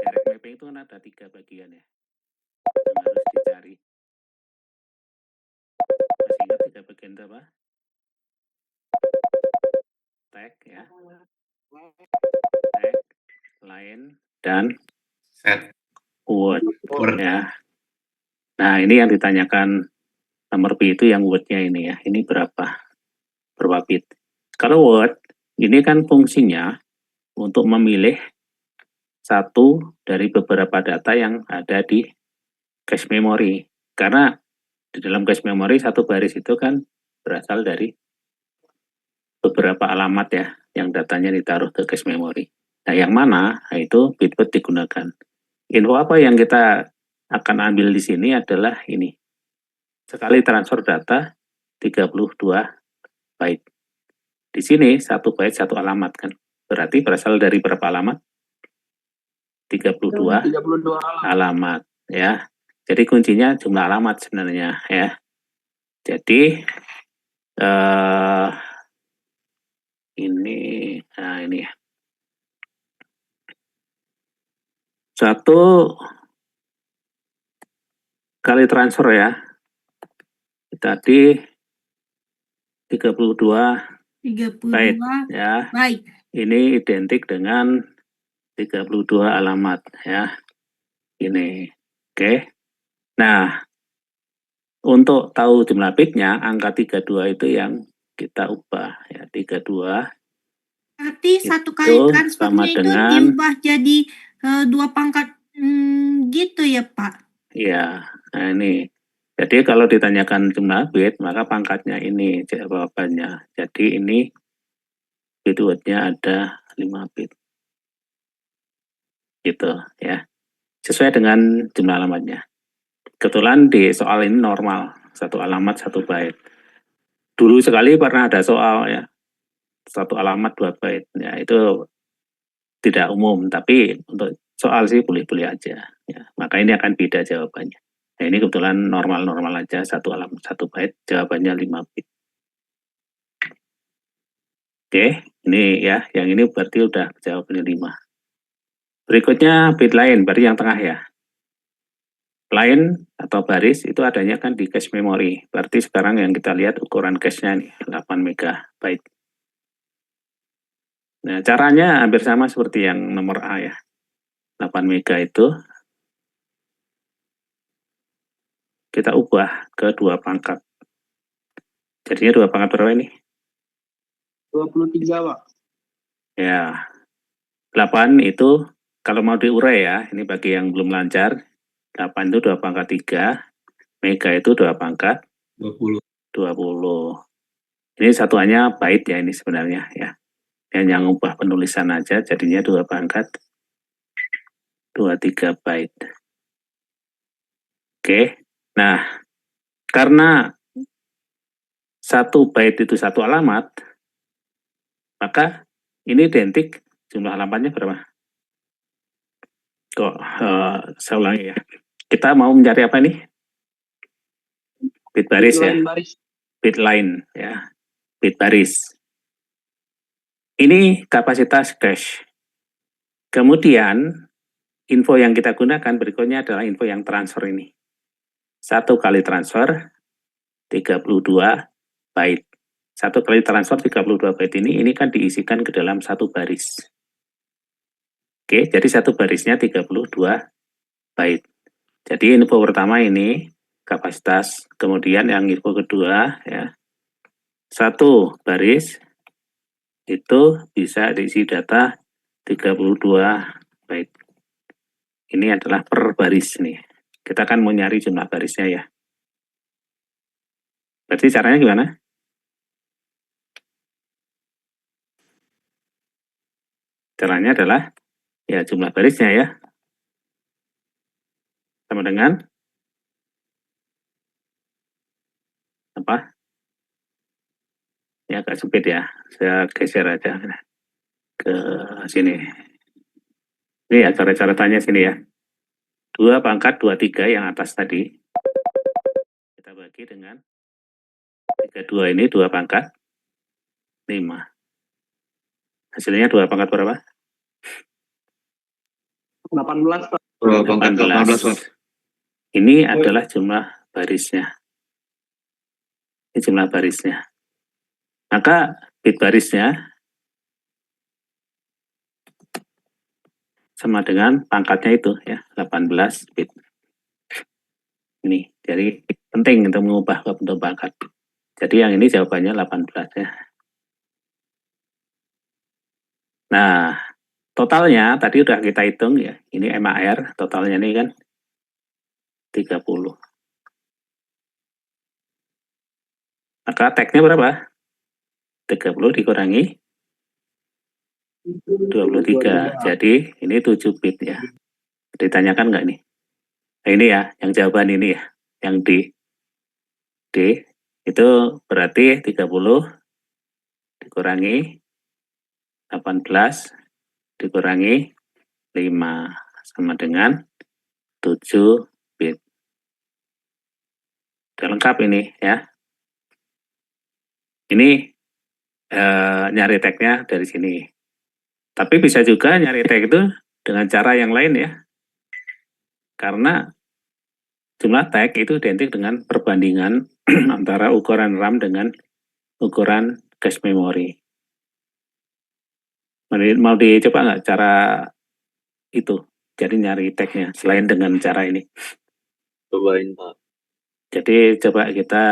direct mapping itu kan ada 3 bagian ya yang harus dicari. Masih ingat 3 bagian itu apa? Tag ya, tag, line, dan Set. word ya. Nah, ini yang ditanyakan nomor B itu yang word-nya ini ya. Ini berapa bit? Kalau word, ini kan fungsinya untuk memilih satu dari beberapa data yang ada di cache memory. Karena di dalam cache memory satu baris itu kan berasal dari beberapa alamat ya, yang datanya ditaruh ke cache memory. Nah, yang mana? Nah, itu bit-bit digunakan. Info apa yang kita akan ambil di sini adalah ini. Sekali transfer data 32 byte. Di sini 1 byte 1 alamat kan. Berarti berasal dari berapa alamat? 32 alamat ya. Jadi kuncinya jumlah alamat sebenarnya ya. Jadi ini ya. 1 kali transfer ya. Tadi 32 byte ya. Baik. Ini identik dengan 32 alamat ya. Ini. Oke. Nah, untuk tahu jumlah bitnya, angka 32 itu yang kita ubah ya. 32 Berarti satu kali itu transfernya sama itu dengan diubah jadi 2 pangkat gitu ya Pak? ya. Nah, ini. Jadi kalau ditanyakan jumlah bit, maka pangkatnya ini jawabannya. Jadi ini bit word-nya ada 5 bit. Gitu ya. Sesuai dengan jumlah alamatnya. Kebetulan di soal ini normal, 1 alamat 1 byte. Dulu sekali pernah ada soal ya, 1 alamat 2 byte. Ya, itu tidak umum, tapi untuk soal sih boleh-boleh aja. Ya. Maka ini akan beda jawabannya. Nah, ini kebetulan normal-normal aja, 1 alamat 1 byte, jawabannya 5 bit. Oke, ini ya, yang ini berarti udah jawabannya 5. Berikutnya bit lain, berarti yang tengah ya. Line atau baris itu adanya kan di cache memory. Berarti sekarang yang kita lihat ukuran cache-nya nih 8 MB. Nah, caranya hampir sama seperti yang nomor A ya. 8 MB itu kita ubah ke 2 pangkat. Jadinya 2 pangkat berapa ini? 23 Pak. Ya. 8 itu kalau mau diurai ya, ini bagi yang belum lancar. 8 itu 2 pangkat 3, mega itu 2 pangkat 20. Ini satuannya byte ya ini sebenarnya ya. Yang ubah penulisan aja jadinya 2 pangkat 23 byte. Oke. Nah, karena 1 byte itu 1 alamat, Maka ini identik, jumlah halamannya berapa? Kok saya ulangi ya. Kita mau mencari apa nih? Bit baris ya. Bit line ya. Bit baris. Ini kapasitas cache. Kemudian info yang kita gunakan berikutnya adalah info yang transfer ini. 1 kali transfer 32 byte. 1 kali transfer 32 byte ini kan diisikan ke dalam satu baris. Oke, jadi satu barisnya 32 byte. Jadi info pertama ini kapasitas, kemudian yang info kedua ya. Satu baris itu bisa diisi data 32 byte. Ini adalah per baris nih. Kita kan mau nyari jumlah barisnya ya. Berarti caranya gimana? Caranya adalah ya jumlah barisnya ya. Sama dengan apa? Ya agak sempit ya. Saya geser aja ke sini. Ini ya cara-cara tanya sini ya. 2 pangkat 23 yang atas tadi. Kita bagi dengan 32 ini 2 pangkat 5. Hasilnya 2 pangkat berapa? 18, Pak. 2 pangkat 18, Pak. Ini adalah jumlah barisnya. Ini jumlah barisnya. Maka bit barisnya sama dengan pangkatnya itu ya, 18 bit. Ini, jadi penting untuk mengubah ke bentuk pangkat. Jadi yang ini jawabannya 18 ya. Nah, totalnya tadi udah kita hitung ya. Ini MAR, totalnya ini kan 30. Maka tag-nya berapa? 30 dikurangi 23. Jadi ini 7 bit ya. Ditanyakan nggak nih? Nah, ini ya, yang jawaban ini ya. Yang D itu berarti 30 dikurangi 18 dikurangi 5 sama dengan 7 bit. Udah lengkap ini ya. Ini nyari tag-nya dari sini. Tapi bisa juga nyari tag itu dengan cara yang lain ya. Karena jumlah tag itu identik dengan perbandingan antara ukuran RAM dengan ukuran cache memory. Mau dicoba nggak cara itu? Jadi nyari tag-nya selain dengan cara ini. Cobain, Pak. Jadi coba kita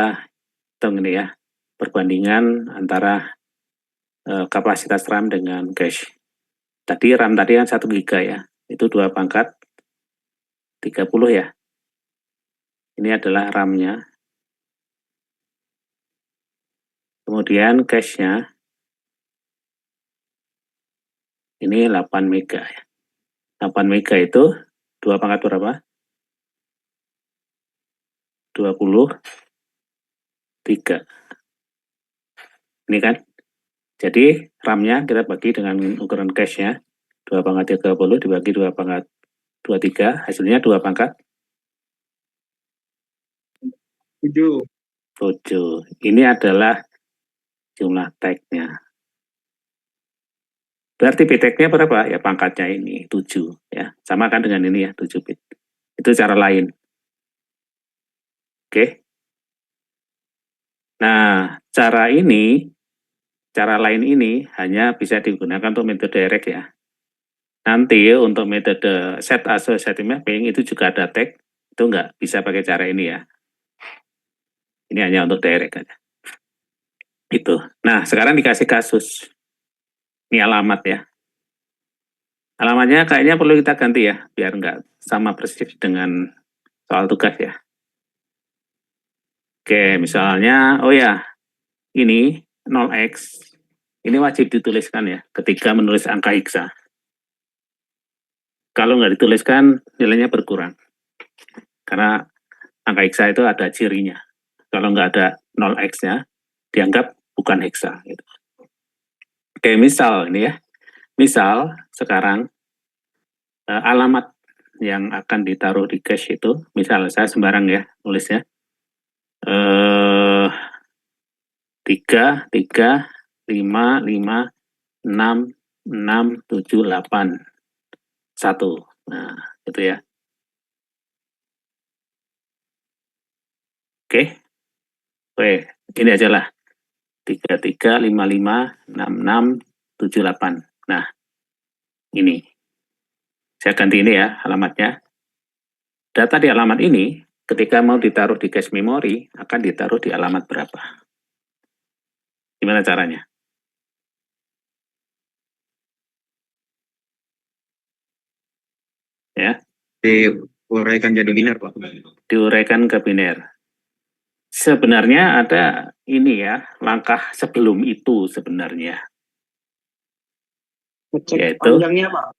hitung ini ya. Perbandingan antara kapasitas RAM dengan cache. Tadi RAM tadi kan 1 GB ya. Itu 2 pangkat 30 ya. Ini adalah RAM-nya. Kemudian cache-nya ini 8 MB ya. 8 MB itu 2 pangkat berapa? 23. Ini kan. Jadi RAM-nya kita bagi dengan ukuran cache-nya 2 pangkat 30 dibagi 2 pangkat 23, hasilnya 2 pangkat 7. Ini adalah jumlah tag-nya. Berarti bit tag-nya berapa? Ya pangkatnya ini 7 ya. Sama kan dengan ini ya, 7 bit. Itu cara lain. Oke. Nah, cara lain ini hanya bisa digunakan untuk metode direct ya. Nanti untuk metode set associative mapping itu juga ada tag, itu nggak bisa pakai cara ini ya. Ini hanya untuk direct aja. Itu. Nah, sekarang dikasih kasus. Ini alamat ya. Alamatnya kayaknya perlu kita ganti ya, biar nggak sama persis dengan soal tugas ya. Oke, misalnya, oh ya, ini 0x, ini wajib dituliskan ya, ketika menulis angka hexa. Kalau nggak dituliskan, nilainya berkurang. Karena angka hexa itu ada cirinya. Kalau nggak ada 0x-nya, dianggap bukan hexa. Gitu. Oke, misal ini ya. Misal sekarang alamat yang akan ditaruh di cache itu, misal saya sembarang ya nulisnya. 3, 3, 5, 5, 6, 6, 7, 8, 1. Nah, itu ya. Oke. Oke, ini aja lah. 3, 3, 5, 5, 6, 6, 7, 8. Nah, ini. Saya ganti ini ya alamatnya. Data di alamat ini, ketika mau ditaruh di cache memori, akan ditaruh di alamat berapa? Gimana caranya? Ya. Diuraikan jadi biner, Pak. Diuraikan ke biner. Sebenarnya ada ini ya, langkah sebelum itu sebenarnya. Ngecek Yaitu, panjangnya, Pak.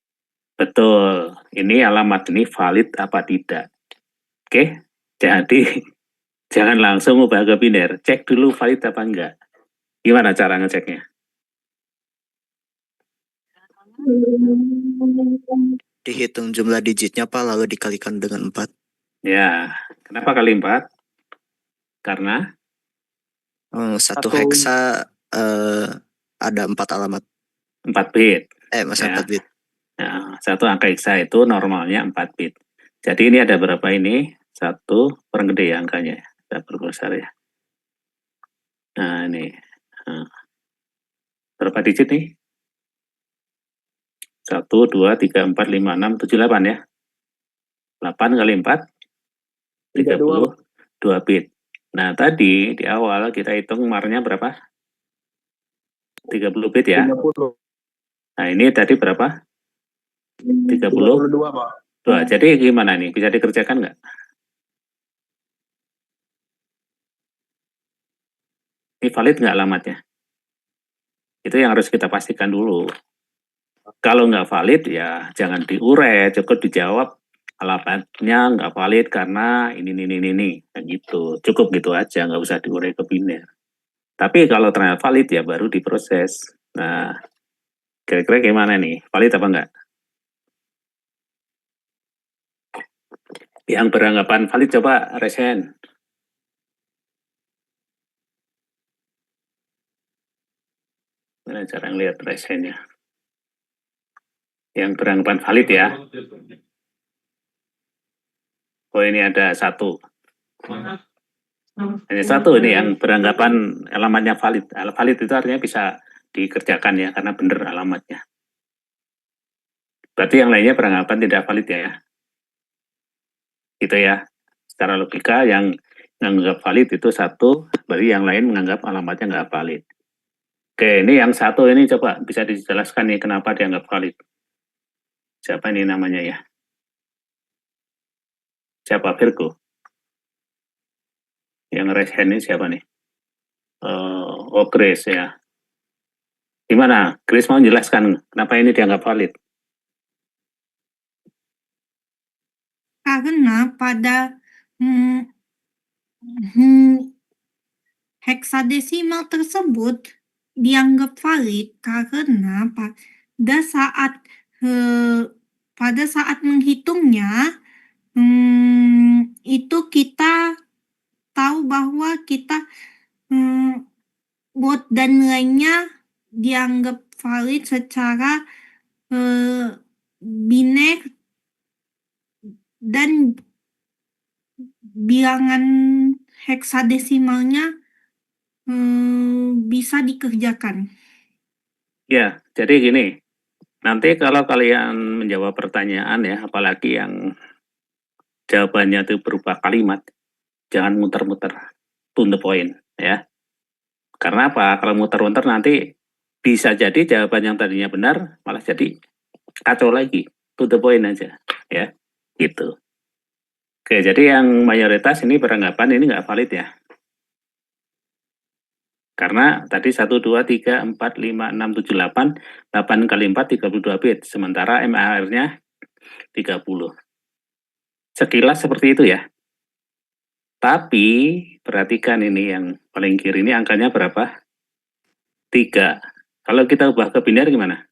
betul, ini alamat ini valid apa tidak. Oke, jadi jangan langsung ubah ke biner, cek dulu valid apa enggak. Gimana cara ngeceknya? Dihitung jumlah digitnya Pak, lalu dikalikan dengan 4. Ya, kenapa kali 4? Karena? Satu heksa ada 4 alamat. 4 bit. Masa Ya. 4 bit. Nah, satu angka hexa itu normalnya 4 bit. Jadi ini ada berapa ini? 1, kurang gede ya angkanya. Saya perbesar ya. Nah, ini. Nah. Berapa digit nih? 1, 2, 3, 4, 5, 6, 7, 8 ya. 8 kali 4, 32 bit. Nah, tadi di awal kita hitung marnya berapa? 30 bit ya. 30. Nah, ini tadi berapa? 32, Pak. Jadi gimana nih? Bisa dikerjakan nggak? Ini valid nggak alamatnya? Itu yang harus kita pastikan dulu. Kalau nggak valid, ya jangan diurai, cukup dijawab alamatnya nggak valid karena ini. Nah, gitu. Cukup gitu aja, nggak usah diurai ke biner. Tapi kalau ternyata valid, ya baru diproses. Nah, kira-kira gimana nih? Valid apa enggak? Yang beranggapan valid coba raise hand. Gimana cara ngelihat raise hand-nya? Yang beranggapan valid ya. Oh, ini ada 1. Hanya 1 ini yang beranggapan alamatnya valid. Valid itu artinya bisa dikerjakan ya, karena benar alamatnya. Berarti yang lainnya beranggapan tidak valid ya. Gitu ya. Secara logika yang menganggap valid itu 1, berarti yang lain menganggap alamatnya nggak valid. Oke, ini yang 1 ini coba bisa dijelaskan nih kenapa dianggap valid. Siapa ini namanya ya? Siapa? Virgo? Yang raise hand ini siapa nih? Grace ya. Gimana? Grace mau menjelaskan kenapa ini dianggap valid? Karena pada heksadesimal tersebut dianggap valid karena pada saat menghitungnya itu kita tahu bahwa kita bot dan nilainya dianggap valid secara biner dan bilangan heksadesimalnya bisa dikerjakan. Ya, jadi gini, nanti kalau kalian menjawab pertanyaan ya, apalagi yang jawabannya itu berupa kalimat, jangan muter-muter, to the point ya. Karena apa? Kalau muter-muter nanti bisa jadi jawaban yang tadinya benar malah jadi kacau lagi, to the point aja ya, gitu. Oke, jadi yang mayoritas ini beranggapan ini nggak valid ya. Karena tadi 1, 2, 3, 4, 5, 6, 7, 8, 8 kali 4, 32 bit. Sementara MAR-nya 30. Sekilas seperti itu ya. Tapi, perhatikan ini yang paling kiri ini angkanya berapa? 3. Kalau kita ubah ke biner gimana?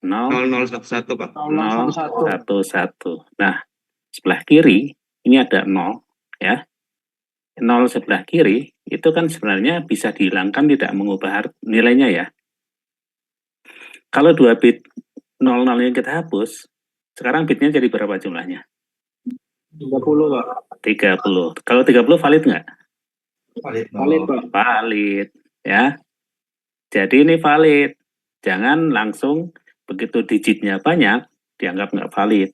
0011 Pak. 011. Nah, sebelah kiri ini ada 0 ya. 0 sebelah kiri itu kan sebenarnya bisa dihilangkan, tidak mengubah nilainya ya. Kalau 2 bit 00 yang kita hapus, sekarang bitnya jadi berapa jumlahnya? 30 Pak. 30. Kalau 30 valid nggak? Valid Pak. Valid ya. Jadi ini valid. Jangan langsung begitu digitnya banyak dianggap nggak valid.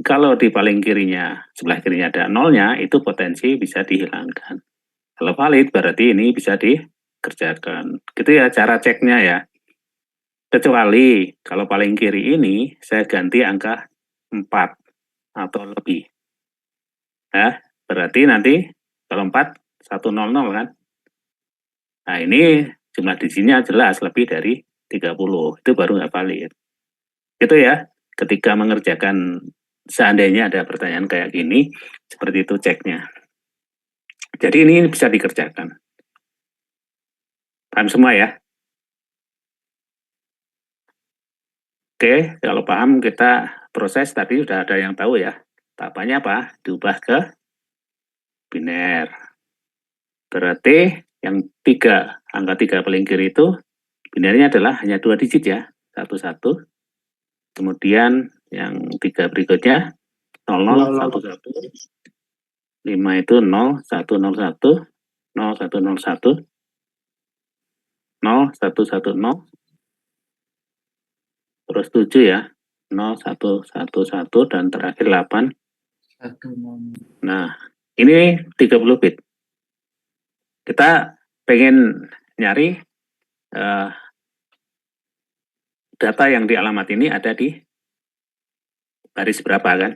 Kalau di paling kirinya, sebelah kirinya ada nolnya, itu potensi bisa dihilangkan. Kalau valid berarti ini bisa dikerjakan. Gitu ya cara ceknya ya. Kecuali kalau paling kiri ini saya ganti angka 4 atau lebih. Ya, berarti nanti kalau 4 100 kan. Nah, ini jumlah digitnya jelas lebih dari 30. Itu baru nggak valid. Gitu ya. Ketika mengerjakan, seandainya ada pertanyaan kayak gini, seperti itu ceknya. Jadi ini bisa dikerjakan. Paham semua ya? Oke, kalau paham kita proses tadi sudah ada yang tahu ya. Tahapannya apa? Diubah ke biner. Berarti yang angka 3 paling kiri itu binernya adalah hanya 2 digit ya. 11. Kemudian yang 3 berikutnya 0011. 5 itu 0101, 0101, 0110, terus 7 ya, 0111 dan terakhir 8. Nah, ini 30 bit. Kita pengen nyari data yang di alamat ini ada di baris berapa kan?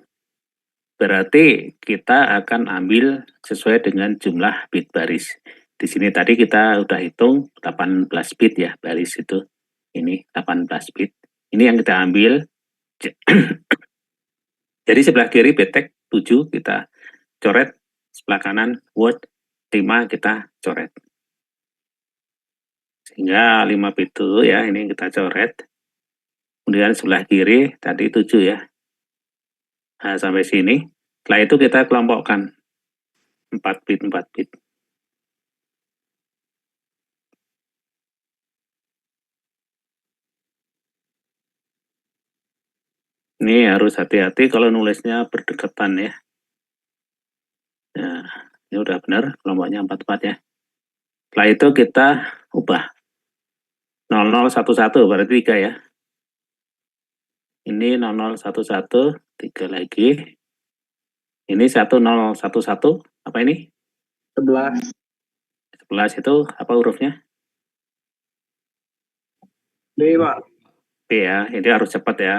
Berarti kita akan ambil sesuai dengan jumlah bit baris. Di sini tadi kita udah hitung 18 bit ya baris itu. Ini 18 bit. Ini yang kita ambil. Jadi sebelah kiri BTEC 7 kita coret, sebelah kanan Word 5 kita coret. Sehingga 5 bit dulu ya, ini kita coret. Kemudian sebelah kiri tadi 7 ya. Nah, sampai sini. Setelah itu kita kelompokkan 4 bit, 4 bit. Ini harus hati-hati kalau nulisnya berdekatan ya. Nah, ini udah benar kelompoknya 4 ya. Setelah itu kita ubah 0011 berarti 3 ya. Ini 0011, 3 lagi. Ini 1011, apa ini? 11. 11 itu apa hurufnya? B Pak. B ya, ini harus cepat ya.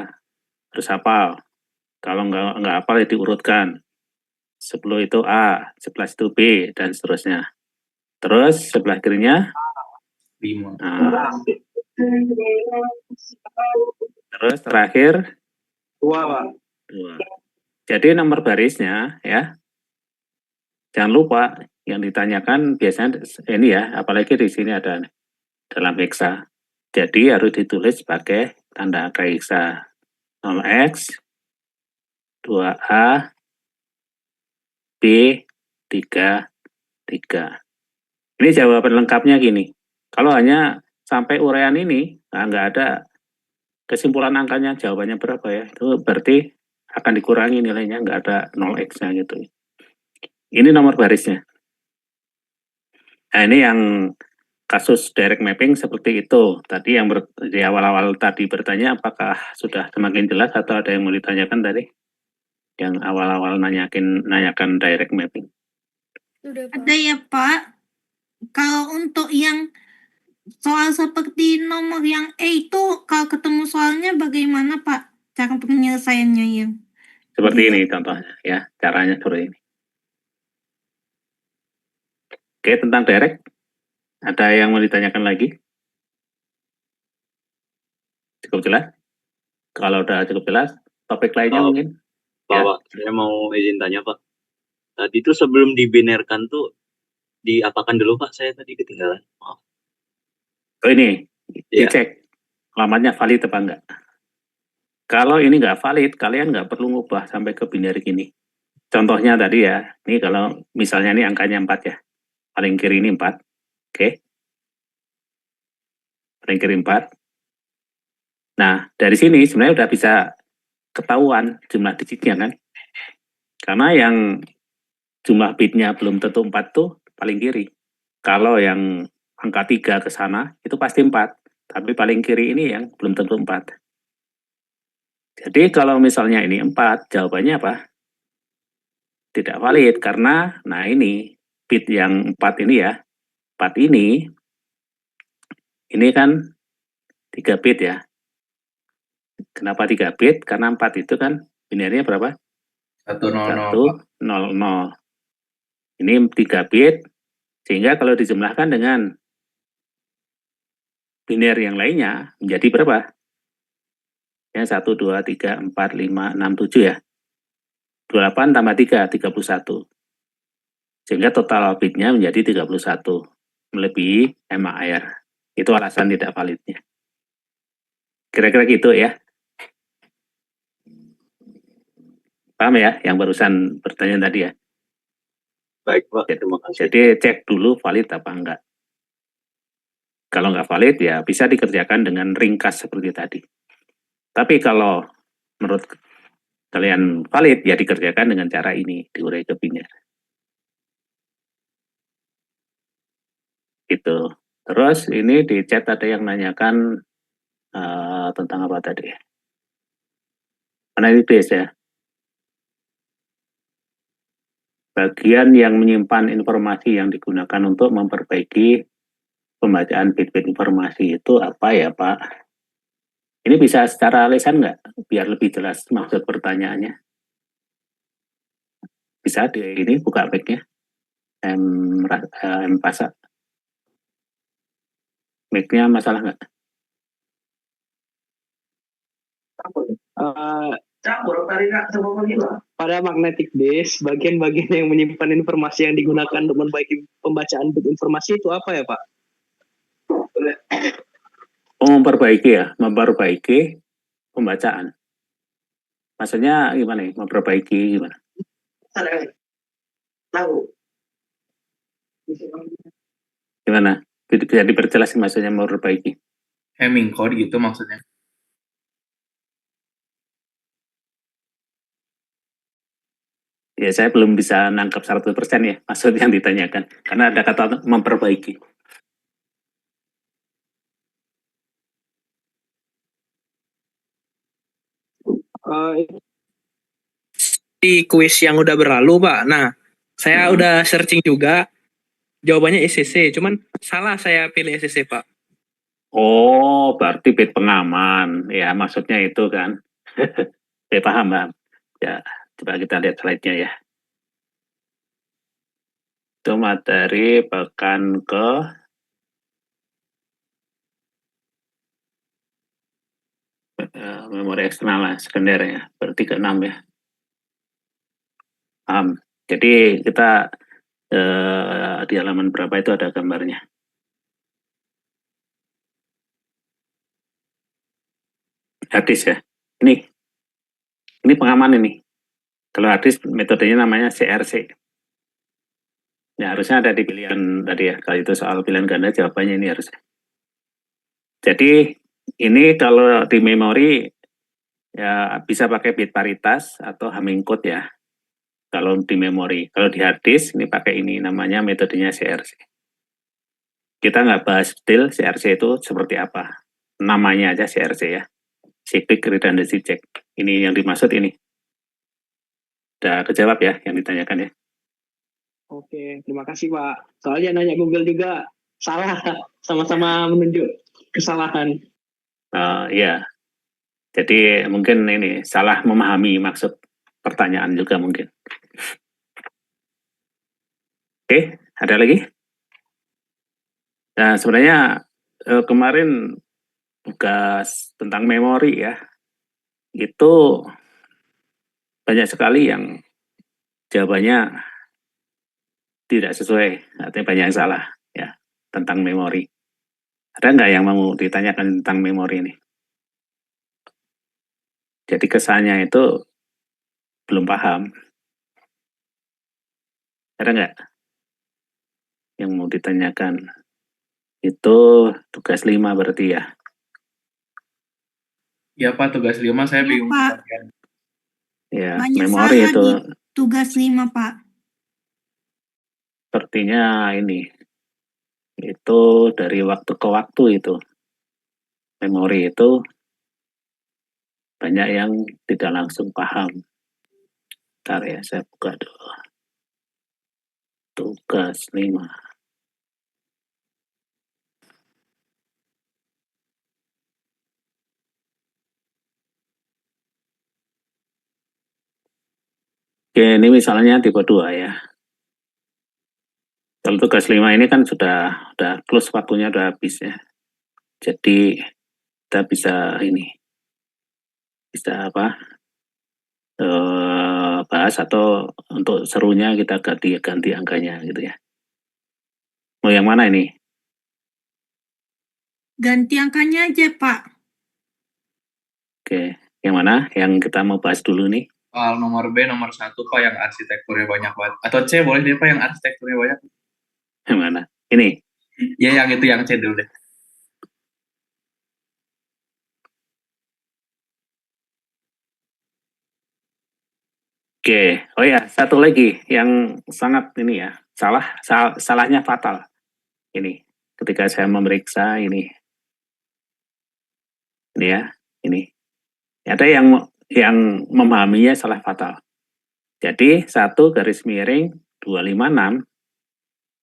Harus hafal. Kalau nggak hafal ya diurutkan. 10 itu A, 11 itu B, dan seterusnya. Terus sebelah kirinya 5. Nah. Terus terakhir 2 Pak. 2. Jadi nomor barisnya ya. Jangan lupa yang ditanyakan biasanya ini ya, apalagi di sini ada dalam hexa. Jadi harus ditulis pakai tanda angka hexa. 0x 2A B 3 3. Ini jawaban lengkapnya gini. Kalau hanya sampai uraian ini, nah nggak ada kesimpulan angkanya, jawabannya berapa ya? Itu berarti akan dikurangi nilainya, nggak ada 0x-nya gitu. Ini nomor barisnya. Nah, ini yang kasus direct mapping seperti itu. Tadi yang di awal-awal tadi bertanya apakah sudah semakin jelas atau ada yang mau ditanyakan tadi? Yang awal-awal nanyakan direct mapping. Ada ya Pak. Kalau untuk yang soal seperti nomor yang E itu, kalau ketemu soalnya bagaimana Pak cara penyelesaiannya yang? Seperti ini contohnya ya, caranya seperti ini. Oke, tentang direct, ada yang mau ditanyakan lagi? Cukup jelas? Kalau udah cukup jelas, topik lainnya mungkin? Pak, saya mau izin tanya Pak. Tadi itu sebelum dibinerkan tuh diapakan dulu Pak? Saya tadi ketinggalan. Maaf. Oh ini, Iya. dicek alamatnya valid apa enggak. Kalau ini nggak valid, kalian nggak perlu ngubah sampai ke binary gini. Contohnya tadi ya, ini kalau misalnya ini angkanya 4 ya, paling kiri ini 4, oke. Paling kiri 4. Nah, dari sini sebenarnya udah bisa ketahuan jumlah digitnya kan. Karena yang jumlah bitnya belum tentu 4 tuh paling kiri. Kalau yang angka 3 ke sana, itu pasti 4. Tapi paling kiri ini yang belum tentu 4. Jadi kalau misalnya ini 4, jawabannya apa? Tidak valid, karena, nah ini, bit yang 4 ini ya, 4 ini kan 3 bit ya. Kenapa 3 bit? Karena 4 itu kan binarnya berapa? 100. 100. Ini 3 bit, sehingga kalau dijumlahkan dengan biner yang lainnya menjadi berapa? Ya, 1, 2, 3, 4, 5, 6, 7 ya. 28 tambah 3, 31. Sehingga total bitnya menjadi 31. Melebihi MAR. Itu alasan tidak validnya. Kira-kira gitu ya. Paham ya yang barusan pertanyaan tadi ya? Baik Pak, terima kasih. Jadi cek dulu valid apa enggak. Kalau nggak valid ya bisa dikerjakan dengan ringkas seperti tadi. Tapi kalau menurut kalian valid ya dikerjakan dengan cara ini, diurai ke biner. Gitu. Terus ini di chat ada yang nanyakan tentang apa tadi? Analitis ya. Bagian yang menyimpan informasi yang digunakan untuk memperbaiki pembacaan bit-bit informasi itu apa ya Pak? Ini bisa secara lisan nggak? Biar lebih jelas maksud pertanyaannya. Bisa di ini buka mic-nya. Pasa. Mic-nya masalah nggak? Pada magnetic disk, bagian-bagian yang menyimpan informasi yang digunakan untuk memperbaiki pembacaan bit informasi itu apa ya Pak? Oh, memperbaiki ya, memperbaiki pembacaan. Maksudnya gimana ya? Memperbaiki gimana? Tahu. Gimana? Bisa diperjelas maksudnya memperbaiki? Hemming code gitu maksudnya. Ya, saya belum bisa nangkap 100% ya maksud yang ditanyakan. Karena ada kata memperbaiki. Di kuis yang udah berlalu Pak. Nah, saya udah searching juga. Jawabannya SCC, cuman salah saya pilih SCC Pak. Oh, berarti bit pengaman. Ya, maksudnya itu kan. Saya paham. Ya, coba kita lihat slide-nya ya. Itu materi pekan ke memori eksternal lah, sekunder ya. Berarti ke 6 ya. Paham. Jadi kita di halaman berapa itu ada gambarnya. Hadis ya. Ini pengaman ini. Kalau hadis metodenya namanya CRC. Ya, harusnya ada di pilihan tadi ya. Kalau itu soal pilihan ganda jawabannya ini harusnya. Jadi ini kalau di memori ya bisa pakai bit paritas atau Hamming code ya. Kalau di memori. Kalau di hard disk ini pakai ini namanya metodenya CRC. Kita nggak bahas detail CRC itu seperti apa. Namanya aja CRC ya. Cyclic Redundancy Check. Ini yang dimaksud ini. Udah kejawab ya yang ditanyakan ya. Oke, terima kasih Pak. Soalnya nanya Google juga salah, sama-sama menunjuk kesalahan. Ya, jadi mungkin ini salah memahami maksud pertanyaan juga mungkin. Oke, ada lagi? Nah, sebenarnya kemarin tugas tentang memori ya, itu banyak sekali yang jawabannya tidak sesuai, artinya banyak yang salah ya tentang memori. Ada nggak yang mau ditanyakan tentang memori ini? Jadi kesannya itu belum paham. Ada nggak yang mau ditanyakan? Itu tugas 5 berarti ya? Ya Pak, tugas 5 saya Ya, bingung. Pak. Ya, Banyak memori salah itu di tugas 5, Pak. sepertinya ini. Itu dari waktu ke waktu itu. Memori itu banyak yang tidak langsung paham. Bentar ya, saya buka dulu. Tugas 5. Oke, ini misalnya tipe 2 ya. Kalau tugas 5 ini kan sudah close, waktunya udah habis ya. Jadi kita bisa bisa bahas atau untuk serunya kita ganti angkanya gitu ya. Mau yang mana ini? Ganti angkanya aja, Pak. Oke, yang mana? Yang kita mau bahas dulu nih. Soal nomor B, nomor 1 Pak, yang arsitekturnya banyak banget. Atau C boleh deh Pak, yang arsitekturnya banyak. Yang mana? Ini? Ya yang itu, yang C dulu deh. Oke, oh ya, satu lagi yang sangat ini ya, salahnya fatal. Ini, ketika saya memeriksa ini ya, ini. Ada yang memahaminya salah fatal. Jadi 1/256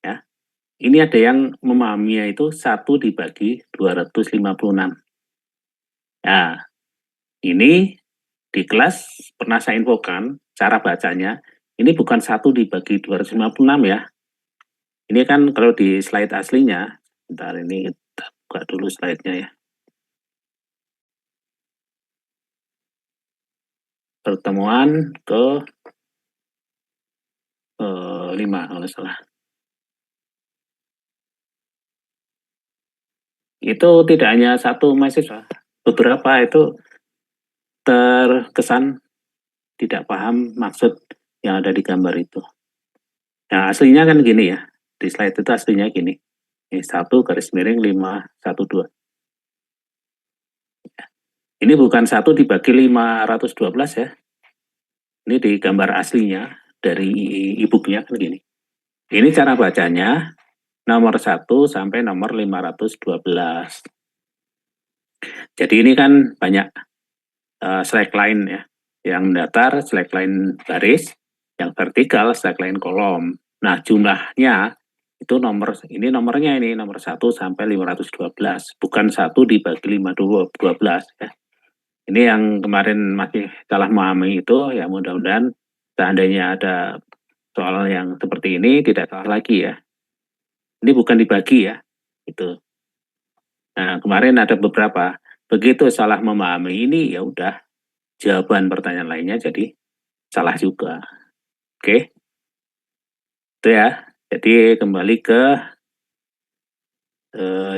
ya. Ini ada yang memahaminya itu 1 dibagi 256. Nah, ini di kelas pernah saya infokan cara bacanya. Ini bukan 1 dibagi 256 ya. Ini kan kalau di slide aslinya, bentar ini kita buka dulu slide-nya ya. Pertemuan ke 5 kalau salah. Itu tidak hanya satu mahasiswa, beberapa itu terkesan tidak paham maksud yang ada di gambar itu. Nah, aslinya kan gini ya, di slide itu aslinya gini. Ini 1/512. Ini bukan 1 dibagi 512 ya. Ini di gambar aslinya dari e-booknya kan gini. Ini cara bacanya nomor 1 sampai nomor 512. Jadi ini kan banyak slackline ya. Yang datar slackline baris, yang vertikal slackline kolom. Nah, jumlahnya itu ini nomornya ini nomor 1 sampai 512, bukan 1 dibagi 512 ya. Ini yang kemarin masih salah memahami itu, ya mudah-mudahan seandainya ada soal yang seperti ini tidak salah lagi ya. Ini bukan dibagi ya, itu. Nah, kemarin ada beberapa, begitu salah memahami ini ya udah jawaban pertanyaan lainnya jadi salah juga. Oke. Itu ya. Jadi kembali ke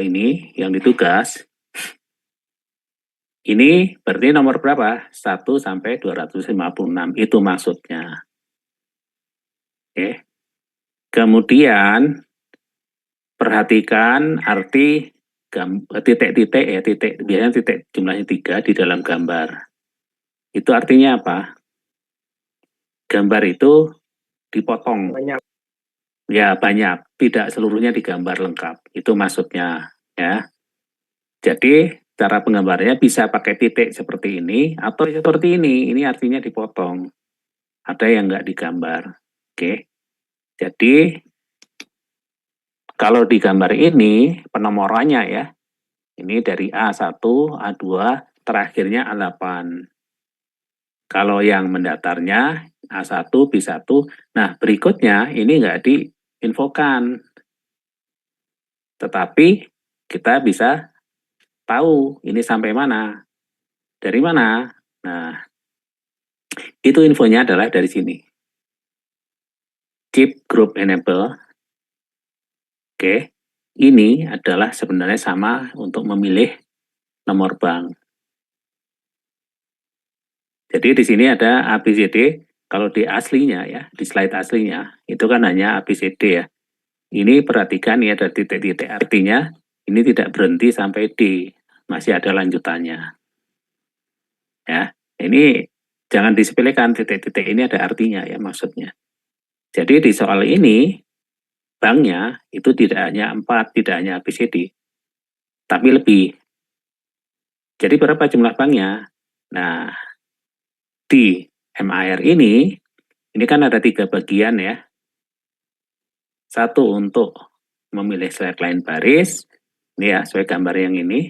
ini yang ditugas. Ini berarti nomor berapa? 1 sampai 256. Itu maksudnya. Oke. Kemudian perhatikan arti titik-titik ya, biasanya titik jumlahnya 3 di dalam gambar. Itu artinya apa? Gambar itu dipotong. Banyak. Ya, banyak. Tidak seluruhnya digambar lengkap. Itu maksudnya ya. Jadi cara penggambarannya bisa pakai titik seperti ini atau seperti ini. Ini artinya dipotong. Ada yang nggak digambar. Oke. Jadi kalau di gambar ini penomorannya ya. Ini dari A1, A2, terakhirnya A8. Kalau yang mendatarnya A1, B1. Nah, berikutnya ini nggak diinfokan. Tetapi kita bisa tahu ini sampai mana. Dari mana? Nah, itu infonya adalah dari sini. Keep group enable. Oke. ini adalah sebenarnya sama untuk memilih nomor bank. Jadi di sini ada ABCD, kalau di aslinya ya, di slide aslinya, itu kan hanya ABCD ya. Ini perhatikan ya ada titik-titik, artinya ini tidak berhenti sampai D, masih ada lanjutannya. Ya, ini jangan disepelekan, titik-titik ini ada artinya ya maksudnya. Jadi di soal ini, banknya itu tidak hanya 4, tidak hanya ABCD, tapi lebih. Jadi berapa jumlah banknya? Nah, di MAR ini kan ada 3 bagian ya. Satu untuk memilih slackline baris, ini ya sesuai gambar yang ini.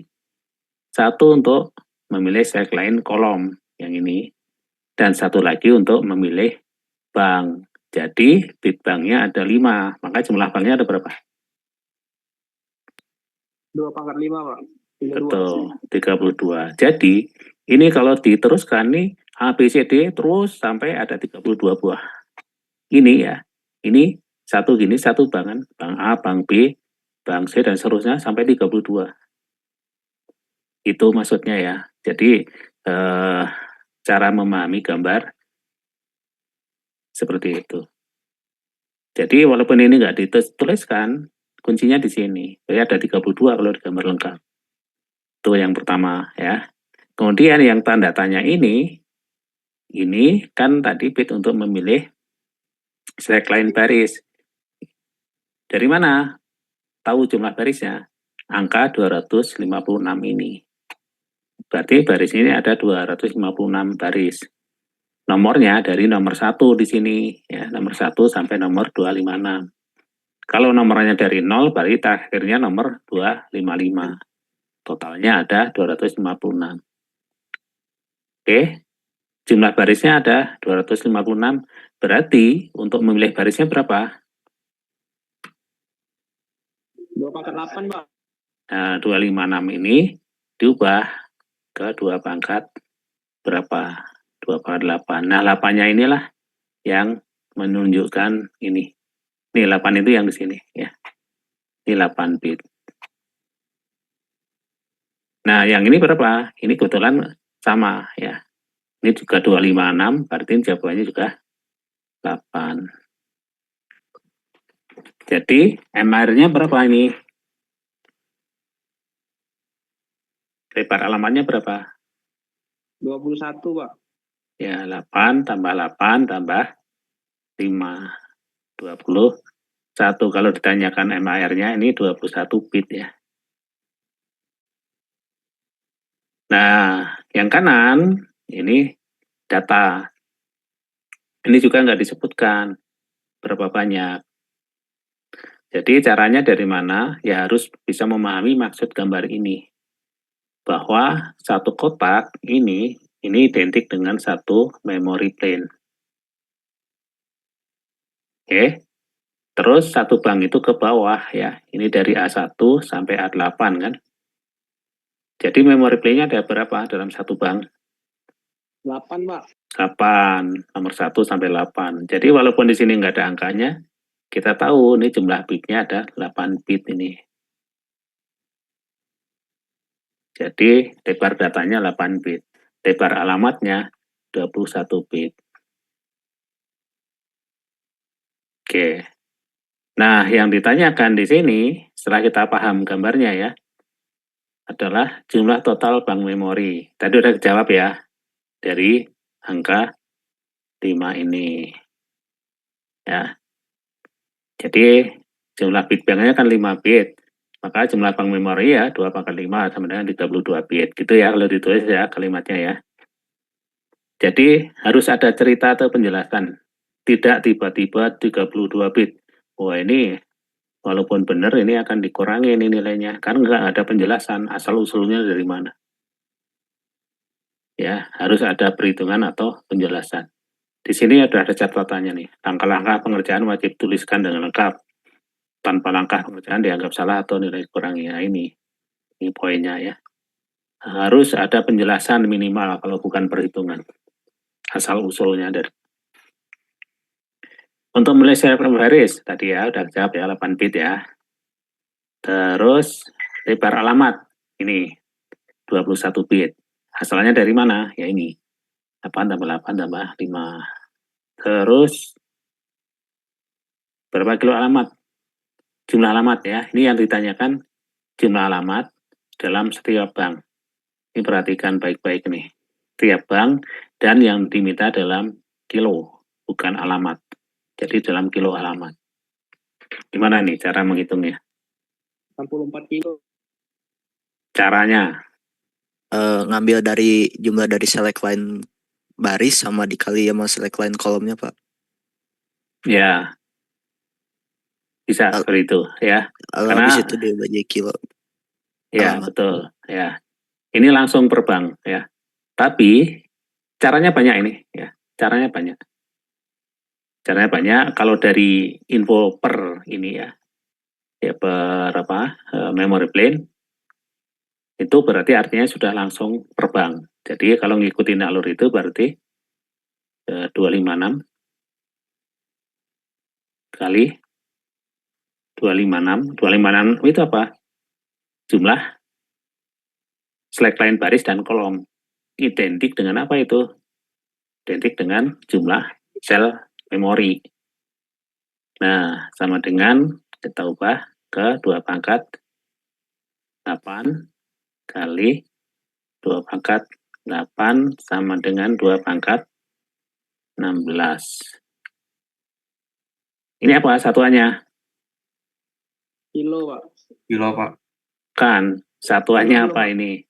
Satu untuk memilih slackline kolom yang ini. Dan satu lagi untuk memilih bank. Jadi bit banknya ada 5, maka jumlah banknya ada berapa? 2/5, Pak. 32. Betul, 32. Jadi ini kalau diteruskan nih A, B, C, D terus sampai ada 32 buah. Ini ya, ini satu gini, satu bank kan, bank A, bank B, bank C, dan seterusnya sampai 32. Itu maksudnya ya. Jadi cara memahami gambar seperti itu. Jadi walaupun ini nggak dituliskan, kuncinya di sini. Jadi ada 32 kalau di gambar lengkap. Itu yang pertama ya. Kemudian yang tanda tanya ini kan tadi bit untuk memilih slackline baris. Dari mana? Tahu jumlah barisnya? Angka 256 ini. Berarti baris ini ada 256 baris. Nomornya dari nomor 1 di sini, ya, nomor 1 sampai nomor 256. Kalau nomornya dari 0, berarti akhirnya nomor 255. Totalnya ada 256. Oke, jumlah barisnya ada 256. Berarti untuk memilih barisnya berapa? 2/8, Pak. Nah, 256 ini diubah ke 2 pangkat berapa? 2/8. Nah, 8-nya inilah yang menunjukkan ini. Ini 8 itu yang di sini ya. Ini 8 bit. Nah, yang ini berapa? Ini kebetulan sama ya. Ini juga 256, berarti jawabannya juga 8. Jadi MR-nya berapa ini? Lebar alamatnya berapa? 21, Pak. Ya, 8 tambah 8 tambah 5. 21. Kalau ditanyakan MAR-nya ini 21 bit ya. Nah, yang kanan ini data. Ini juga nggak disebutkan berapa banyak. Jadi caranya dari mana? Ya harus bisa memahami maksud gambar ini. Bahwa satu kotak ini identik dengan satu memory plane. Oke. Terus satu bank itu ke bawah ya. Ini dari A1 sampai A8 kan. Jadi memory plane-nya ada berapa dalam satu bank? 8, Pak. 8, nomor 1 sampai 8. Jadi walaupun di sini nggak ada angkanya, kita tahu ini jumlah bitnya ada 8 bit ini. Jadi lebar datanya 8 bit. Lebar alamatnya 21 bit. Oke. Nah, yang ditanyakan di sini, setelah kita paham gambarnya ya, adalah jumlah total bank memori. Tadi udah dijawab ya, dari angka 5 ini. Ya. Jadi jumlah bit banknya kan 5 bit. Maka jumlah bank memori ya 2/5 sama dengan 32 bit. Gitu ya kalau ditulis ya kalimatnya ya. Jadi harus ada cerita atau penjelasan. Tidak tiba-tiba 32 bit. Wah ini walaupun benar ini akan dikurangi ini nilainya. Kan nggak ada penjelasan asal-usulnya dari mana. Ya, harus ada perhitungan atau penjelasan. Di sini ada catatannya nih. Langkah-langkah pengerjaan wajib tuliskan dengan lengkap. Tanpa langkah pengerjaan dianggap salah atau nilai kurangi. Nah ini poinnya ya. Harus ada penjelasan minimal kalau bukan perhitungan. Asal-usulnya dari. Untuk mulai secara baris, tadi ya udah jawab ya 8 bit ya. Terus lebar alamat ini 21 bit. Asalnya dari mana? Ya ini. 8 tambah 8 tambah 5. Terus berapa kilo alamat? Jumlah alamat ya. Ini yang ditanyakan jumlah alamat dalam setiap bank. Ini perhatikan baik-baik nih. Setiap bank dan yang diminta dalam kilo, bukan alamat. Jadi dalam kilo alamat. Gimana nih cara menghitungnya? 64 kilo. Caranya? Ngambil dari jumlah dari select line baris sama dikali sama select line kolomnya, Pak. Ya. Bisa seperti itu ya. Karena habis itu dibagi kilo. Ya, betul. Ya. Ini langsung per bank ya. Tapi caranya banyak ini ya. Caranya banyak. Caranya banyak kalau dari info per ini ya. Ya per memory plane itu berarti artinya sudah langsung per bank. Jadi kalau ngikutin alur itu berarti 256 kali 256. 256 itu apa? Jumlah select line baris dan kolom. Identik dengan apa itu? Identik dengan jumlah sel memori. Nah, sama dengan kita ubah ke 2 pangkat 8 kali 2 pangkat 8 sama dengan 2 pangkat 16. Ini apa satuannya? Kilo, Pak. Kilo, Pak. Kan, satuannya apa ini?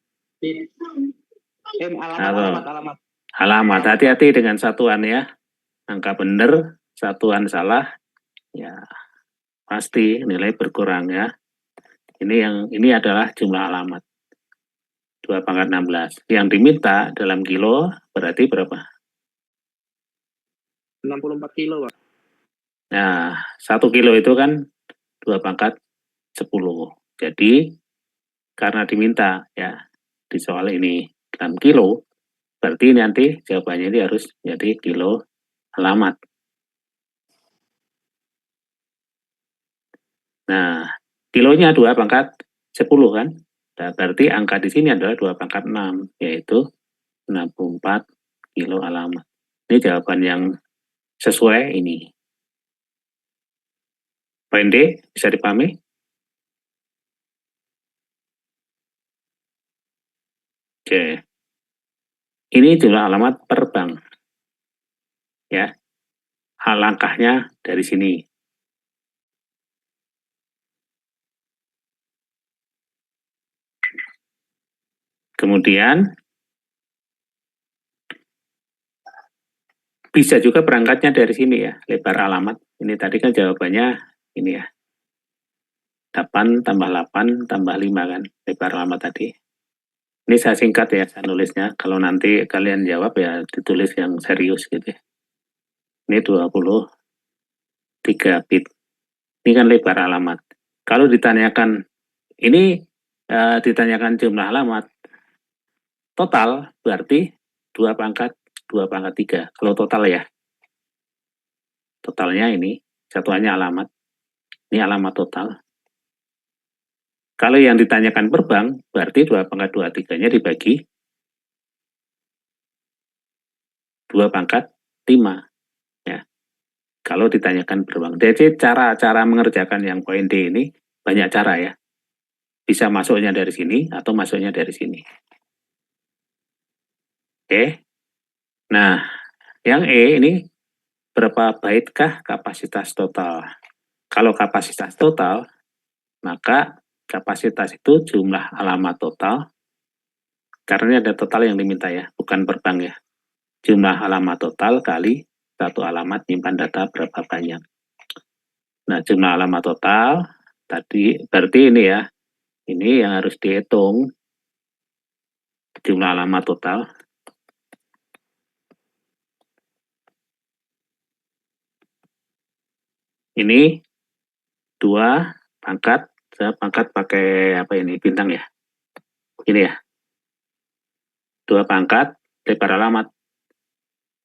Alamat. Alamat. Hati-hati dengan satuan ya. Angka benar, satuan salah, ya pasti nilai berkurang ya. Ini adalah jumlah alamat. 2 pangkat 16. Yang diminta dalam kilo berarti berapa? 64 kilo, Pak. Nah, 1 kilo itu kan 2 pangkat 10. Jadi, karena diminta ya di soal ini dalam kilo, berarti nanti jawabannya ini harus jadi kilo alamat. Nah, kilonya 2 pangkat 10 kan? Nah, berarti angka di sini adalah 2 pangkat 6, yaitu 64 kilo alamat. Ini jawaban yang sesuai ini. Poin D, bisa dipahami? Oke. Ini jumlah alamat per bank. Ya. Langkahnya dari sini. Kemudian bisa juga berangkatnya dari sini ya, lebar alamat. Ini tadi kan jawabannya ini ya. 8 tambah 8 tambah 5 kan, lebar alamat tadi. Ini saya singkat ya, saya nulisnya. Kalau nanti kalian jawab ya ditulis yang serius gitu ya. Ini 23 bit. Ini kan lebar alamat. Kalau ditanyakan, ini ditanyakan jumlah alamat, total berarti 2 pangkat 3. Kalau total ya. Totalnya ini, satuannya alamat. Ini alamat total. Kalau yang ditanyakan per bank, berarti 2 pangkat 23-nya dibagi 2 pangkat 5. Ya. Kalau ditanyakan per bank. Jadi cara mengerjakan yang poin D ini banyak cara ya. Bisa masuknya dari sini atau masuknya dari sini. Oke. Nah, yang E ini berapa baitkah kapasitas total? Kalau kapasitas total, maka kapasitas itu jumlah alamat total, karena ada total yang diminta ya, bukan per bank ya. Jumlah alamat total kali satu alamat nyimpan data berapa banyak. Nah, jumlah alamat total, tadi berarti ini ya, ini yang harus dihitung, jumlah alamat total. Ini 2 pangkat, saya pangkat pakai apa ini, bintang ya. Ini ya. 2 pangkat, lebar alamat.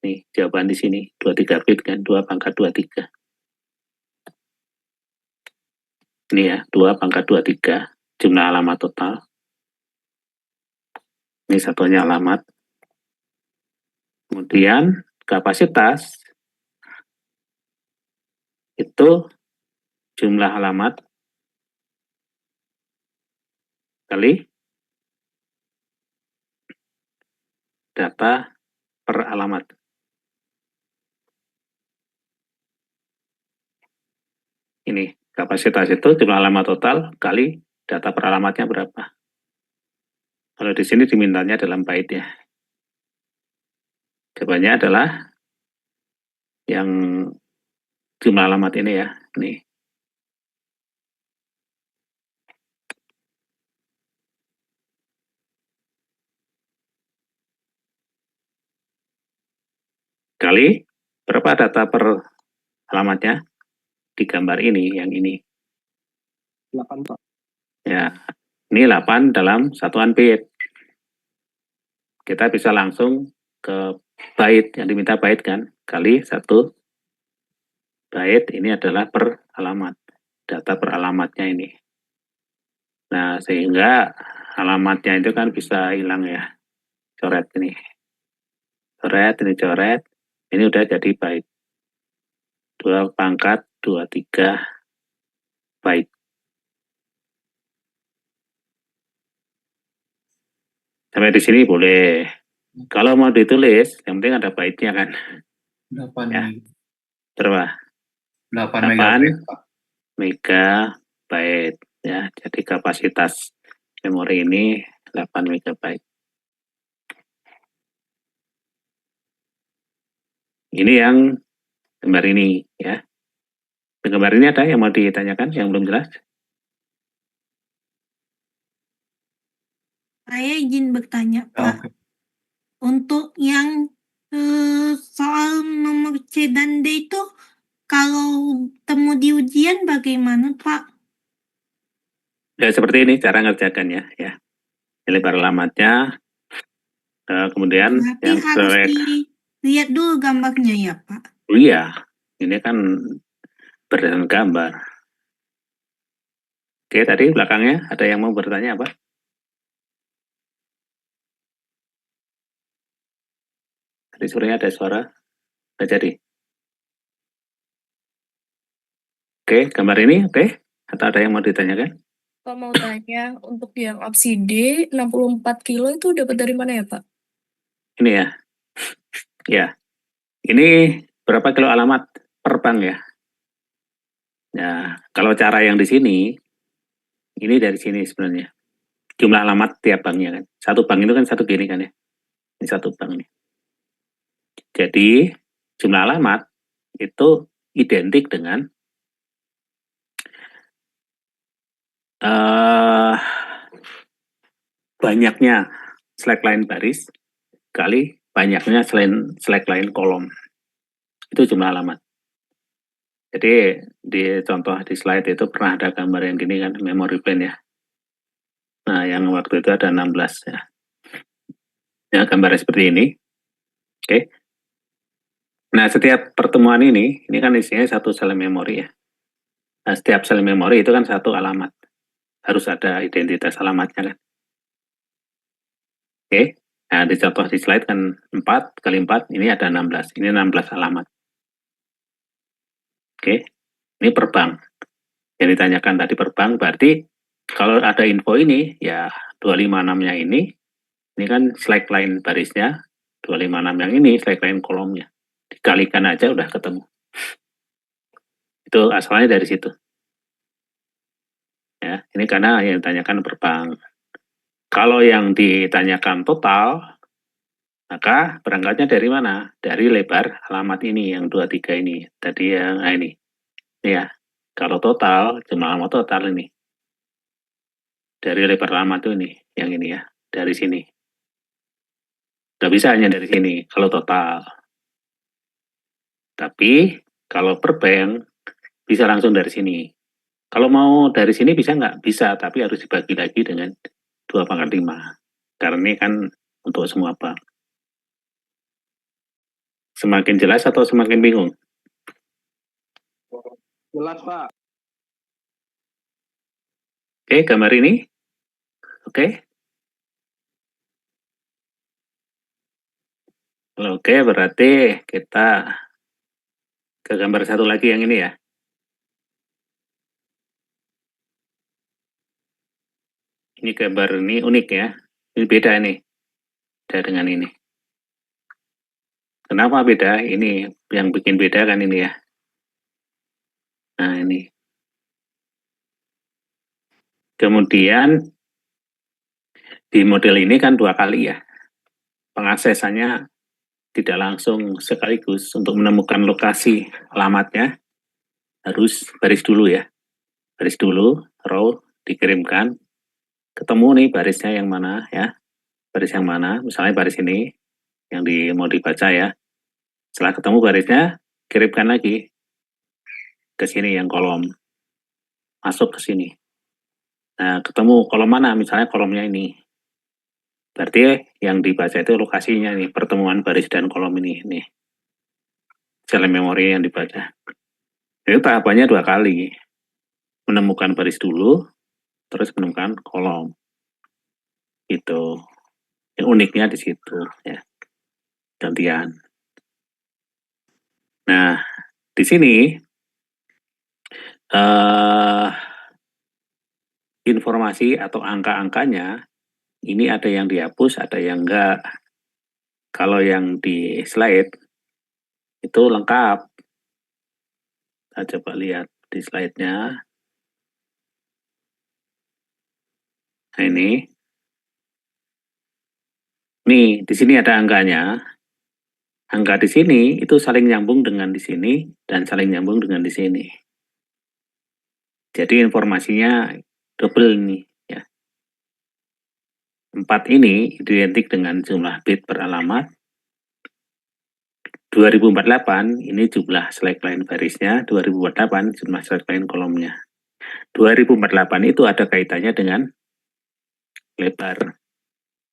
Nih, jawaban di sini, 23 bit kan, 2 pangkat 23. Ini ya, 2 pangkat 23, jumlah alamat total. Ini satunya alamat. Kemudian kapasitas itu jumlah alamat kali data per alamat. Ini kapasitas itu jumlah alamat total kali data per alamatnya berapa. Kalau di sini dimintanya dalam bait ya. Jawabannya adalah yang jumlah alamat ini ya. Nih. Kali berapa data per alamatnya di gambar ini, yang ini. 8, Pak. Ya, ini 8 dalam satuan bit. Kita bisa langsung ke bait, yang diminta bait kan, kali 1 bait, ini adalah per alamat, data per alamatnya ini. Nah, sehingga alamatnya itu kan bisa hilang ya, coret ini. Coret, ini coret, ini udah jadi bait. 2 pangkat 23 bait. Sampai di sini boleh. Kalau mau ditulis, yang penting ada baitnya kan. 8 ya. Berapa? 8 megabyte, Pak. Megabyte ya. Jadi kapasitas memori ini 8 megabyte. Ini yang gambar ini ya. Gambar ini ada yang mau ditanyakan yang belum jelas? Saya izin bertanya, Pak. Untuk yang soal nomor C dan D itu, kalau temu di ujian bagaimana, Pak? Ya seperti ini cara ngerjakannya ya. Lebar alamatnya, kemudian Berarti yang harus dilihat dulu gambarnya ya, Pak? Oh iya, ini kan berdasarkan gambar. Oke, tadi belakangnya ada yang mau bertanya apa? Tadi sorenya ada suara, nggak jadi. Oke, gambar ini oke? Atau ada yang mau ditanyakan? Pak mau tanya, untuk yang apside 64 kilo itu dapat dari mana ya, Pak? Ini ya. Ya. Ini berapa kilo alamat per bank ya? Nah, kalau cara yang di sini, ini dari sini sebenarnya. Jumlah alamat tiap banknya kan. Satu bank itu kan satu gini kan ya. Ini satu bank nih. Jadi, jumlah alamat itu identik dengan banyaknya slackline baris kali banyaknya slackline kolom. Itu jumlah alamat. Jadi di contoh di slide itu pernah ada gambar yang gini kan, memory plan ya. Nah, yang waktu itu ada 16 ya. Ya, gambarnya seperti ini. Oke. Nah, setiap pertemuan ini kan isinya satu sel memori ya. Nah, setiap sel memori itu kan satu alamat. Harus ada identitas alamatnya kan. Oke. Nah, di contoh di slide kan 4 kali 4, ini ada 16. Ini 16 alamat. Oke. Ini per bank. Yang ditanyakan tadi per bank, berarti kalau ada info ini, ya 256-nya ini kan slackline barisnya, 256 yang ini slackline kolomnya. Dikalikan aja udah ketemu. Itu asalnya dari situ. Ya, ini karena yang ditanyakan per bank. Kalau yang ditanyakan total, maka berangkatnya dari mana? Dari lebar alamat ini, yang 23 ini. Tadi yang ini. Ya, kalau total, jumlah alamat total ini. Dari lebar alamat itu ini, yang ini ya, dari sini. Nggak bisa hanya dari sini, kalau total. Tapi, kalau per bank, bisa langsung dari sini. Kalau mau dari sini bisa nggak? Bisa, tapi harus dibagi lagi dengan 2/5. Karena ini kan untuk semua bank. Semakin jelas atau semakin bingung? Jelas, Pak. Oke, gambar ini. Oke. Oke, berarti kita ke gambar satu lagi yang ini ya. Ini gambar ini unik ya. Ini beda ini. Beda dengan ini. Kenapa beda? Ini yang bikin beda kan ini ya. Nah, ini. Kemudian di model ini kan 2 kali ya. Pengaksesannya tidak langsung sekaligus. Untuk menemukan lokasi alamatnya harus baris dulu ya. Baris dulu, row dikirimkan. Ketemu nih barisnya yang mana ya. Baris yang mana, misalnya baris ini yang mau dibaca ya. Setelah ketemu barisnya, kirimkan lagi ke sini yang kolom. Masuk ke sini. Nah, ketemu kolom mana? Misalnya kolomnya ini. Berarti yang dibaca itu lokasinya nih, pertemuan baris dan kolom ini. Nih. Sel memori yang dibaca. Itu tahapannya 2 kali. Menemukan baris dulu, terus menemukan kolom. Itu. Yang uniknya di situ ya. Gantian. Nah, di sini informasi atau angka-angkanya ini ada yang dihapus, ada yang enggak. Kalau yang di slide itu lengkap. Kita coba lihat di slide-nya. Nah, ini. Nih, di sini ada angkanya. Angka di sini itu saling nyambung dengan di sini dan saling nyambung dengan di sini. Jadi informasinya double nih ya. 4 ini identik dengan jumlah bit per alamat. 2048 ini jumlah select line barisnya, 2048 jumlah select line kolomnya. 2048 itu ada kaitannya dengan lebar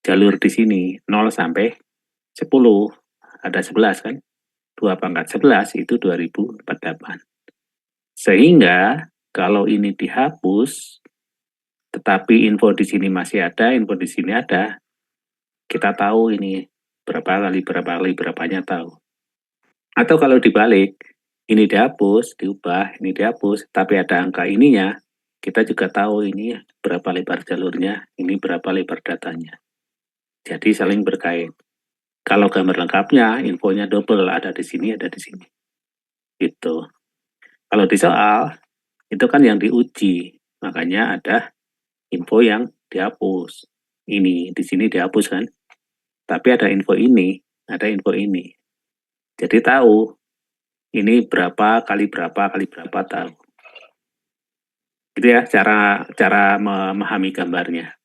jalur di sini 0 sampai 10. Ada 11 kan? 2 pangkat 11 itu 2048. Sehingga kalau ini dihapus, tetapi info di sini masih ada, info di sini ada, kita tahu ini berapa kali berapanya tahu. Atau kalau dibalik, ini dihapus, diubah, ini dihapus, tapi ada angka ininya, kita juga tahu ini berapa lebar jalurnya, ini berapa lebar datanya. Jadi saling berkait. Kalau gambar lengkapnya, infonya double, ada di sini, ada di sini. Gitu. Kalau di soal, itu kan yang diuji, makanya ada info yang dihapus. Ini, di sini dihapus kan. Tapi ada info ini, ada info ini. Jadi tahu, ini berapa kali berapa tahu. Gitu ya, cara memahami gambarnya.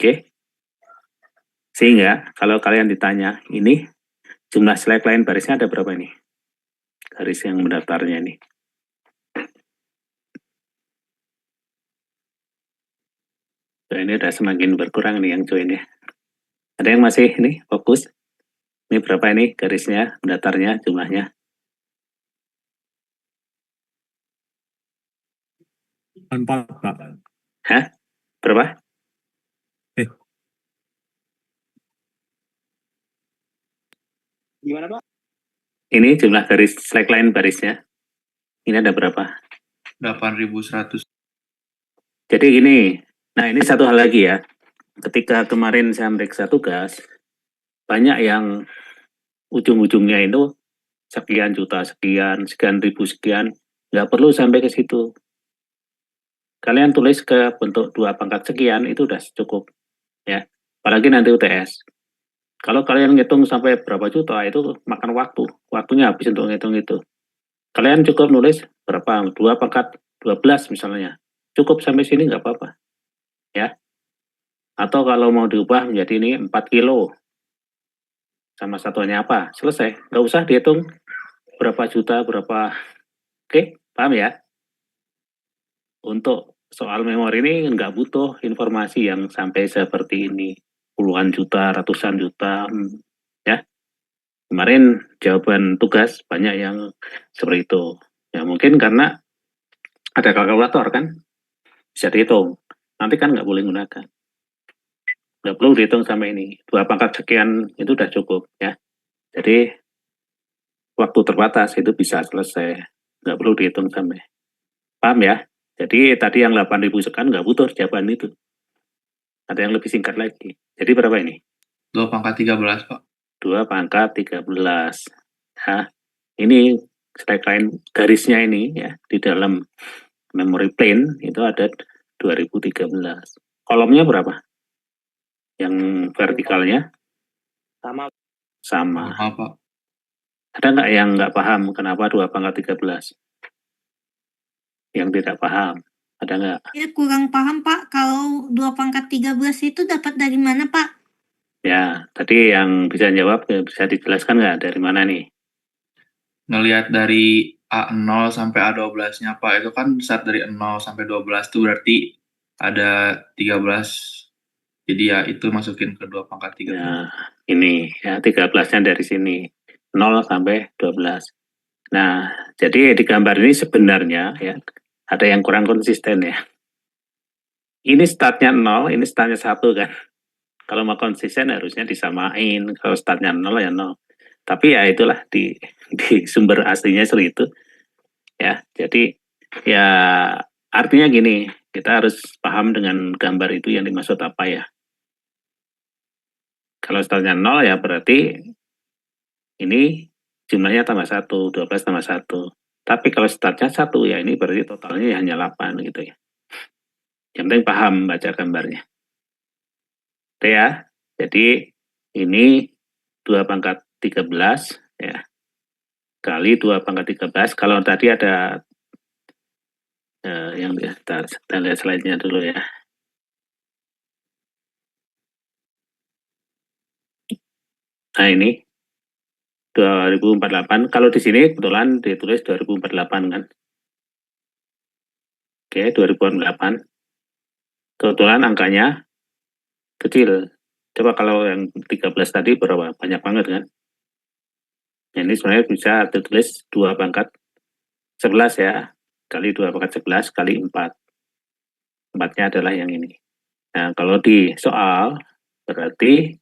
Oke. Sehingga kalau kalian ditanya, ini jumlah select line barisnya ada berapa ini? Garis yang mendaftarnya ini. Nah, ini udah semakin berkurang nih yang join ya. Ada yang masih ini fokus? Ini berapa ini garisnya, mendaftarnya, jumlahnya? Empat, Pak. Hah? Berapa? Gimana, Pak? Ini jumlah garis select line barisnya. Ini ada berapa? 8.100. Jadi gini, nah ini satu hal lagi ya. Ketika kemarin saya meriksa tugas, banyak yang ujung-ujungnya itu sekian juta, sekian ribu, sekian. Nggak perlu sampai ke situ. Kalian tulis ke bentuk 2 pangkat sekian, itu udah cukup. Ya. Apalagi nanti UTS. Kalau kalian ngitung sampai berapa juta, itu makan waktu. Waktunya habis untuk ngitung itu. Kalian cukup nulis berapa? 2 pangkat 12 misalnya. Cukup sampai sini nggak apa-apa. Ya. Atau kalau mau diubah menjadi ini 4 kilo. Sama satuannya apa? Selesai. Nggak usah dihitung berapa juta, berapa. Oke, paham ya? Untuk soal memori ini nggak butuh informasi yang sampai seperti ini. Puluhan juta, ratusan juta. Ya. Kemarin jawaban tugas banyak yang seperti itu. Ya mungkin karena ada kalkulator kan, bisa dihitung. Nanti kan nggak boleh gunakan. Nggak perlu dihitung sama ini. 2 pangkat sekian itu udah cukup ya. Jadi waktu terbatas itu bisa selesai. Nggak perlu dihitung sampai. Paham ya? Jadi tadi yang 8.000 sekian nggak butuh jawaban itu. Ada yang lebih singkat lagi. Jadi berapa ini? 2 pangkat 13, Pak. 2 pangkat 13. Nah, ini slackline garisnya ini ya, di dalam memory plane itu ada 2013. Kolomnya berapa? Yang vertikalnya? Sama. Sama. Pak. Ada nggak yang nggak paham kenapa 2 pangkat 13? Yang tidak paham. Ada nggak? Ya kurang paham Pak, kalau 2 pangkat 13 itu dapat dari mana Pak? Ya, tadi yang bisa jawab bisa dijelaskan nggak dari mana nih? Ngelihat dari A0 sampai A12-nya Pak, itu kan saat dari 0 sampai 12 itu berarti ada 13. Jadi ya itu masukin ke 2 pangkat 13. Nah, ini ya 13-nya dari sini. 0 sampai 12. Nah, jadi di gambar ini sebenarnya ya ada yang kurang konsisten ya. Ini startnya 0, ini startnya 1 kan. Kalau mau konsisten harusnya disamain. Kalau startnya 0 ya 0. Tapi ya itulah di sumber aslinya seperti itu. Ya, jadi ya artinya gini, kita harus paham dengan gambar itu yang dimaksud apa ya. Kalau startnya 0 ya berarti ini jumlahnya tambah 1, 12 tambah 1. Tapi kalau startnya 1 ya ini berarti totalnya hanya 8 gitu ya. Yang penting paham baca gambarnya. Oke ya, jadi ini 2 pangkat 13 ya. Kali 2 pangkat 13, kalau tadi ada yang kita lihat slide-nya dulu ya. Nah ini 2048, kalau di sini kebetulan ditulis 2048 kan. Oke, 2048. Kebetulan angkanya kecil. Coba kalau yang 13 tadi berapa? Banyak banget kan. Nah, ini sebenarnya bisa ditulis 2 pangkat 11 ya. Kali 2 pangkat 11 kali 4. 4-nya adalah yang ini. Nah, kalau di soal berarti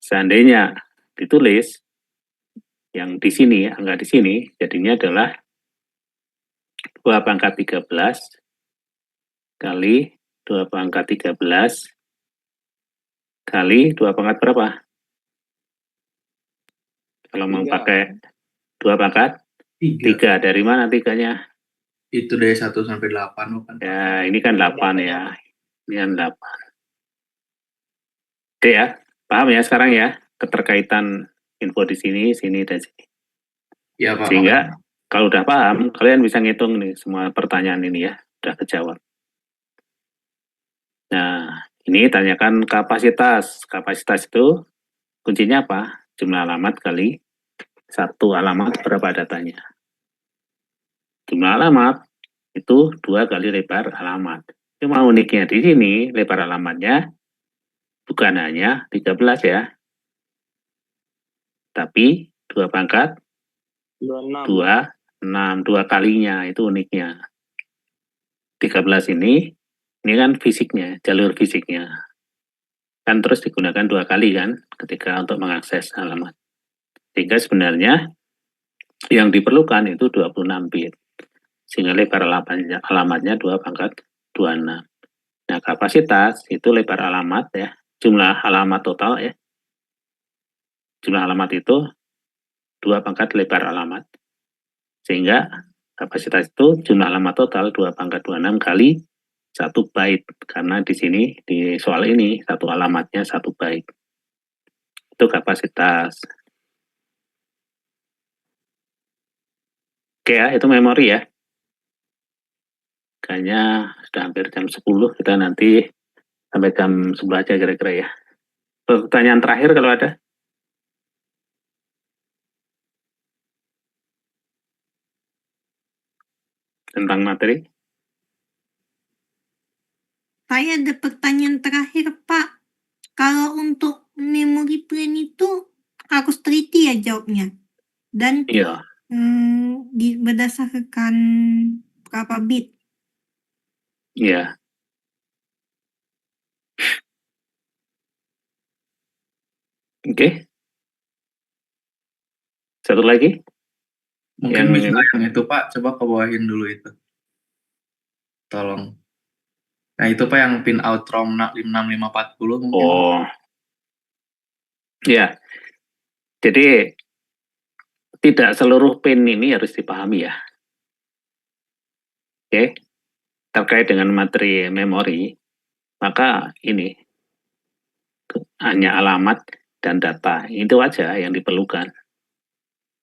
seandainya ditulis yang di sini, angka di sini, jadinya adalah 2 pangkat 13 kali 2 pangkat 13 kali 2 pangkat berapa? Kalau mau pakai 2 pangkat 3. Dari mana 3-nya? Itu dari 1 sampai 8 bukan? Ya, ini kan 8 ya. Ini kan 8. Oke ya, paham ya sekarang ya keterkaitan info di sini, sini, dan sini. Ya, Pak. Sehingga kalau udah paham, kalian bisa ngitung nih semua pertanyaan ini ya, udah kejawab. Nah, ini tanyakan kapasitas. Kapasitas itu kuncinya apa? Jumlah alamat kali 1 alamat berapa datanya. Jumlah alamat itu 2 kali lebar alamat. Cuma uniknya di sini, lebar alamatnya bukan hanya 13 ya, tapi 2 pangkat 26, 2 kalinya, itu uniknya. 13 ini kan fisiknya, jalur fisiknya. Kan terus digunakan 2 kali kan, ketika untuk mengakses alamat. Sehingga sebenarnya yang diperlukan itu 26 bit. Sehingga lebar alamatnya 2 pangkat 26. Nah, kapasitas itu lebar alamat ya, jumlah alamat total ya. Jumlah alamat itu 2 pangkat lebar alamat. Sehingga kapasitas itu jumlah alamat total 2 pangkat 26 kali 1 byte. Karena di sini, di soal ini, 1 alamatnya 1 byte. Itu kapasitas. Oke ya, itu memori ya. Kayaknya sudah hampir jam 10, kita nanti sampai jam 11 aja kira-kira ya. Pertanyaan terakhir kalau ada. Tentang materi. Saya ada pertanyaan terakhir Pak. Kalau untuk memory plan itu harus teliti ya jawabnya. Dan Iya. berdasarkan berapa bit. Iya. Oke. Satu lagi. Mungkin Yang bisa ini. yang itu Pak, coba ke bawahin dulu itu. Tolong. Nah itu Pak yang pin outrom 56540 mungkin. Oh. Ya. Jadi tidak seluruh pin ini harus dipahami ya. Oke. Terkait dengan materi memori, maka ini hanya alamat dan data. Itu aja yang diperlukan.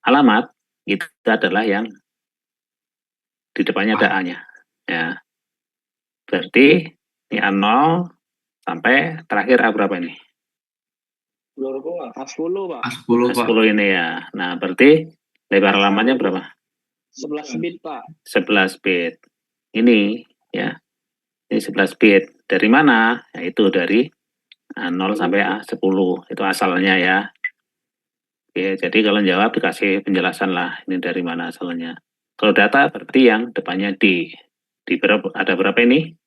Alamat itu adalah yang di depannya ada A-nya. Ya. Berarti ini A0 sampai terakhir A berapa ini? A10 Pak. A10 Pak. A10 ini ya. Nah, berarti lebar alamatnya berapa? 11 bit Pak. 11 bit. Ini ya. Ini 11 bit. Dari mana? Yaitu dari A0 sampai A10. Itu asalnya ya. Oke, jadi kalau jawab dikasih penjelasan lah. Ini dari mana asalnya. Kalau data berarti yang depannya D. Ada berapa ini?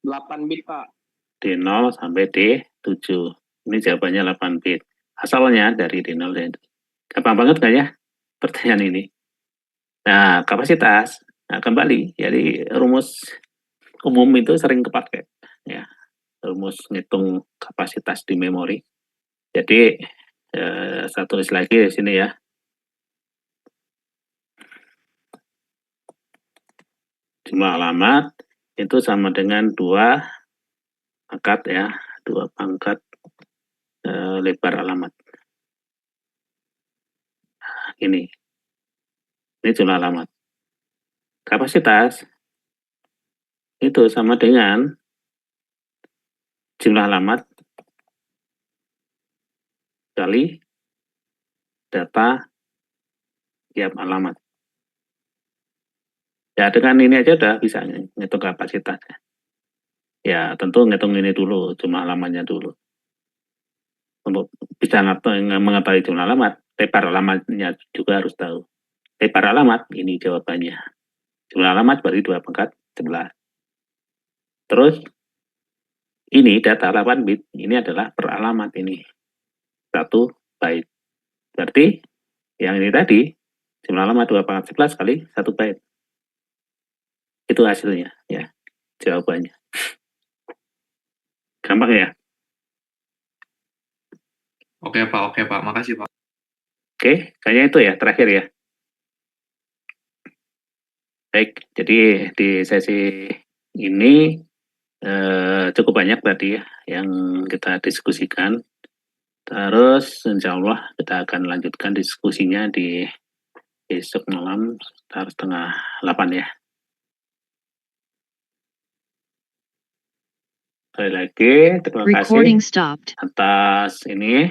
8 bit Pak. D0 sampai D7. Ini jawabannya 8 bit. Asalnya dari D0 dan gampang banget kan ya pertanyaan ini. Nah, kapasitas. Nah, kembali. Jadi rumus umum itu sering kepakai. Ya, rumus ngitung kapasitas di memori. Jadi, saya tulis lagi di sini ya. Jumlah alamat itu sama dengan 2 pangkat ya, 2 pangkat lebar alamat. Nah, ini jumlah alamat. Kapasitas itu sama dengan jumlah alamat kali data tiap alamat. Ya dengan ini aja udah bisa ngitung kapasitasnya. Ya tentu ngitung ini dulu, jumlah alamatnya dulu. Untuk bisa mengetahui jumlah alamat, lebar alamatnya juga harus tahu. Lebar alamat, ini jawabannya. Jumlah alamat berarti 2 pangkat 11. Terus, ini data 8 bit, ini adalah per alamat ini. 1 byte. Berarti, yang ini tadi, jumlah alamat 2 pangkat 11 kali 1 byte. Itu hasilnya, ya. Jawabannya. Gampang ya? Oke Pak. Makasih Pak. Oke, kayaknya itu ya, terakhir ya. Baik, jadi di sesi ini cukup banyak tadi ya yang kita diskusikan. Terus insya Allah kita akan lanjutkan diskusinya di besok malam sekitar 7:30 ya. Sekali lagi terima Recording kasih stopped. atas ini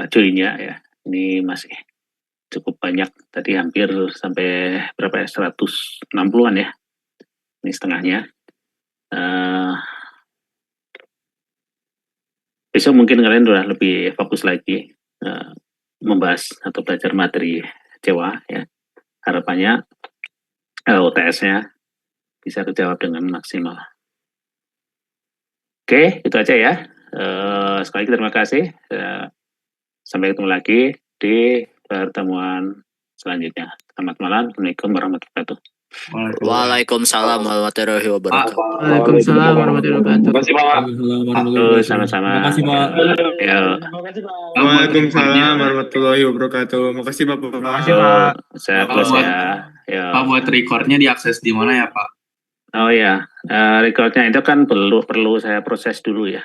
joinnya ya. Ini masih cukup banyak, tadi hampir sampai berapa ya, 160-an ya. Ini setengahnya. Besok mungkin kalian udah lebih fokus lagi membahas atau belajar materi Jawa ya. Harapannya UTS-nya bisa terjawab dengan maksimal. Oke, itu aja ya. Sekali lagi terima kasih. Sampai ketemu lagi di pertemuan selanjutnya. Selamat malam. Assalamualaikum warahmatullahi wabarakatuh. Waalaikumsalam warahmatullahi wabarakatuh. Waalaikumsalam warahmatullahi wabarakatuh. Sama-sama. Terima kasih Pak. Ya. Waalaikumsalam warahmatullahi wabarakatuh. Makasih Bapak. Saya close ya. Ya. Pak buat recordnya diakses di mana ya Pak? Oh ya, recordnya itu kan perlu saya proses dulu ya.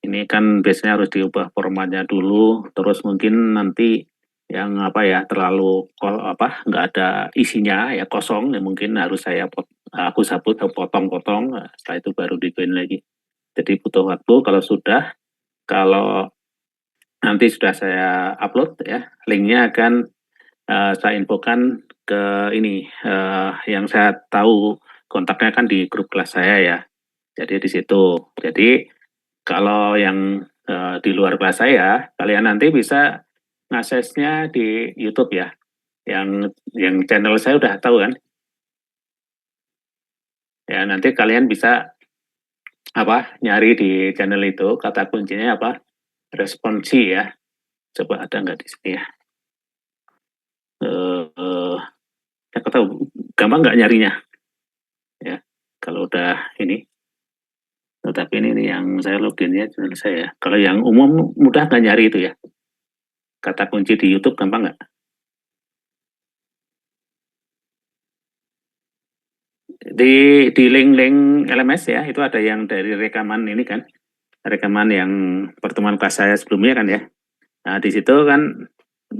Ini kan biasanya harus diubah formatnya dulu, terus mungkin nanti yang terlalu nggak ada isinya ya, kosong ya, mungkin harus saya hapus atau potong-potong, setelah itu baru di-join lagi. Jadi butuh waktu. Kalau nanti sudah saya upload ya, linknya akan saya infokan ke ini yang saya tahu kontaknya kan di grup kelas saya ya. Jadi di situ. Jadi kalau yang di luar kelas saya, kalian nanti bisa ngaksesnya di YouTube ya. Yang channel saya udah tahu kan. Ya, nanti kalian bisa nyari di channel itu kata kuncinya apa? Responsi ya. Coba ada nggak di sini ya? Aku tahu gampang nggak nyarinya ya kalau udah ini. Tetapi ini yang saya loginnya channel saya. Kalau yang umum mudah nggak nyari itu ya? Kata kunci di YouTube gampang nggak? Di link-link LMS ya, itu ada yang dari rekaman ini kan, rekaman yang pertemuan kelas saya sebelumnya kan ya. Nah, di situ kan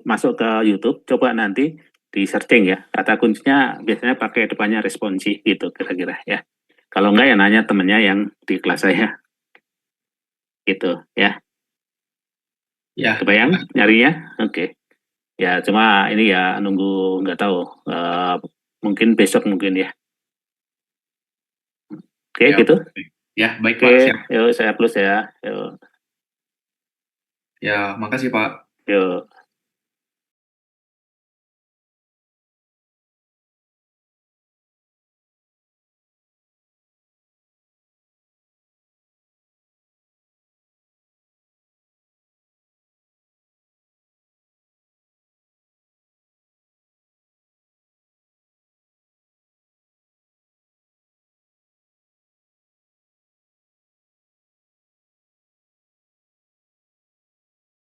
masuk ke YouTube, coba nanti di searching ya, kata kuncinya biasanya pakai depannya responsi gitu kira-kira ya. Kalau enggak ya nanya temennya yang di kelas saya. Gitu ya. Ya. Kebayang nyarinya? Oke. Ya, cuma ini ya nunggu nggak tahu. Mungkin besok mungkin ya. Oke, Ya, gitu. Ya, baik Oke, Pak. Siap. yuk saya close ya. Yuk. Ya, makasih Pak. Yuk.